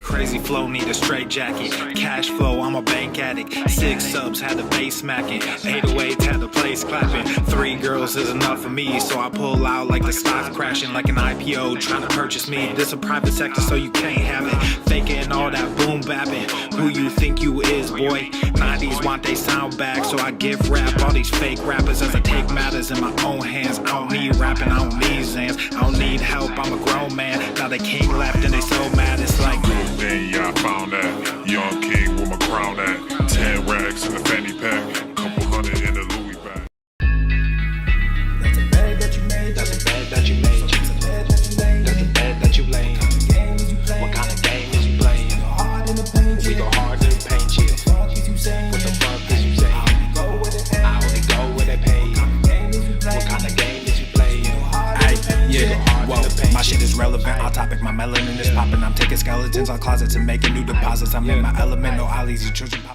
Crazy flow, need a straight jacket. Cash flow, I'm a bank addict. 6 subs, had the bass smacking. 808s, had the place clapping. 3 girls is enough for me, so I pull out like the stock's crashing. Like an IPO trying to purchase me. This a private sector, so you can't have it. Faking all that boom bapping. Who you think you is, boy? 90s want they sound back, so I give rap all these fake rappers as I take matters in my own hands. I don't need rapping, I don't need Zans. I don't need help, I'm a grown man. Now they king left and they so mad, it's like then yeah, I found that young king with my crown at 10 racks in a fanny pack, couple hundred in a Louis bag. That's a bed that you made, that's a bed that you made, that's a bed that you laid, that's a bed that you laid. What kind of game is you playing? We go hard in the paint, chill. What the fuck is you saying? I only go where they pay. What kind of game is you playing? Ay, yeah, whoa, my shit is relevant. On topic, my melanin is popping. I'm taking skeletons on closets and making new deposits. I'm in my element, no ollies, you children pop.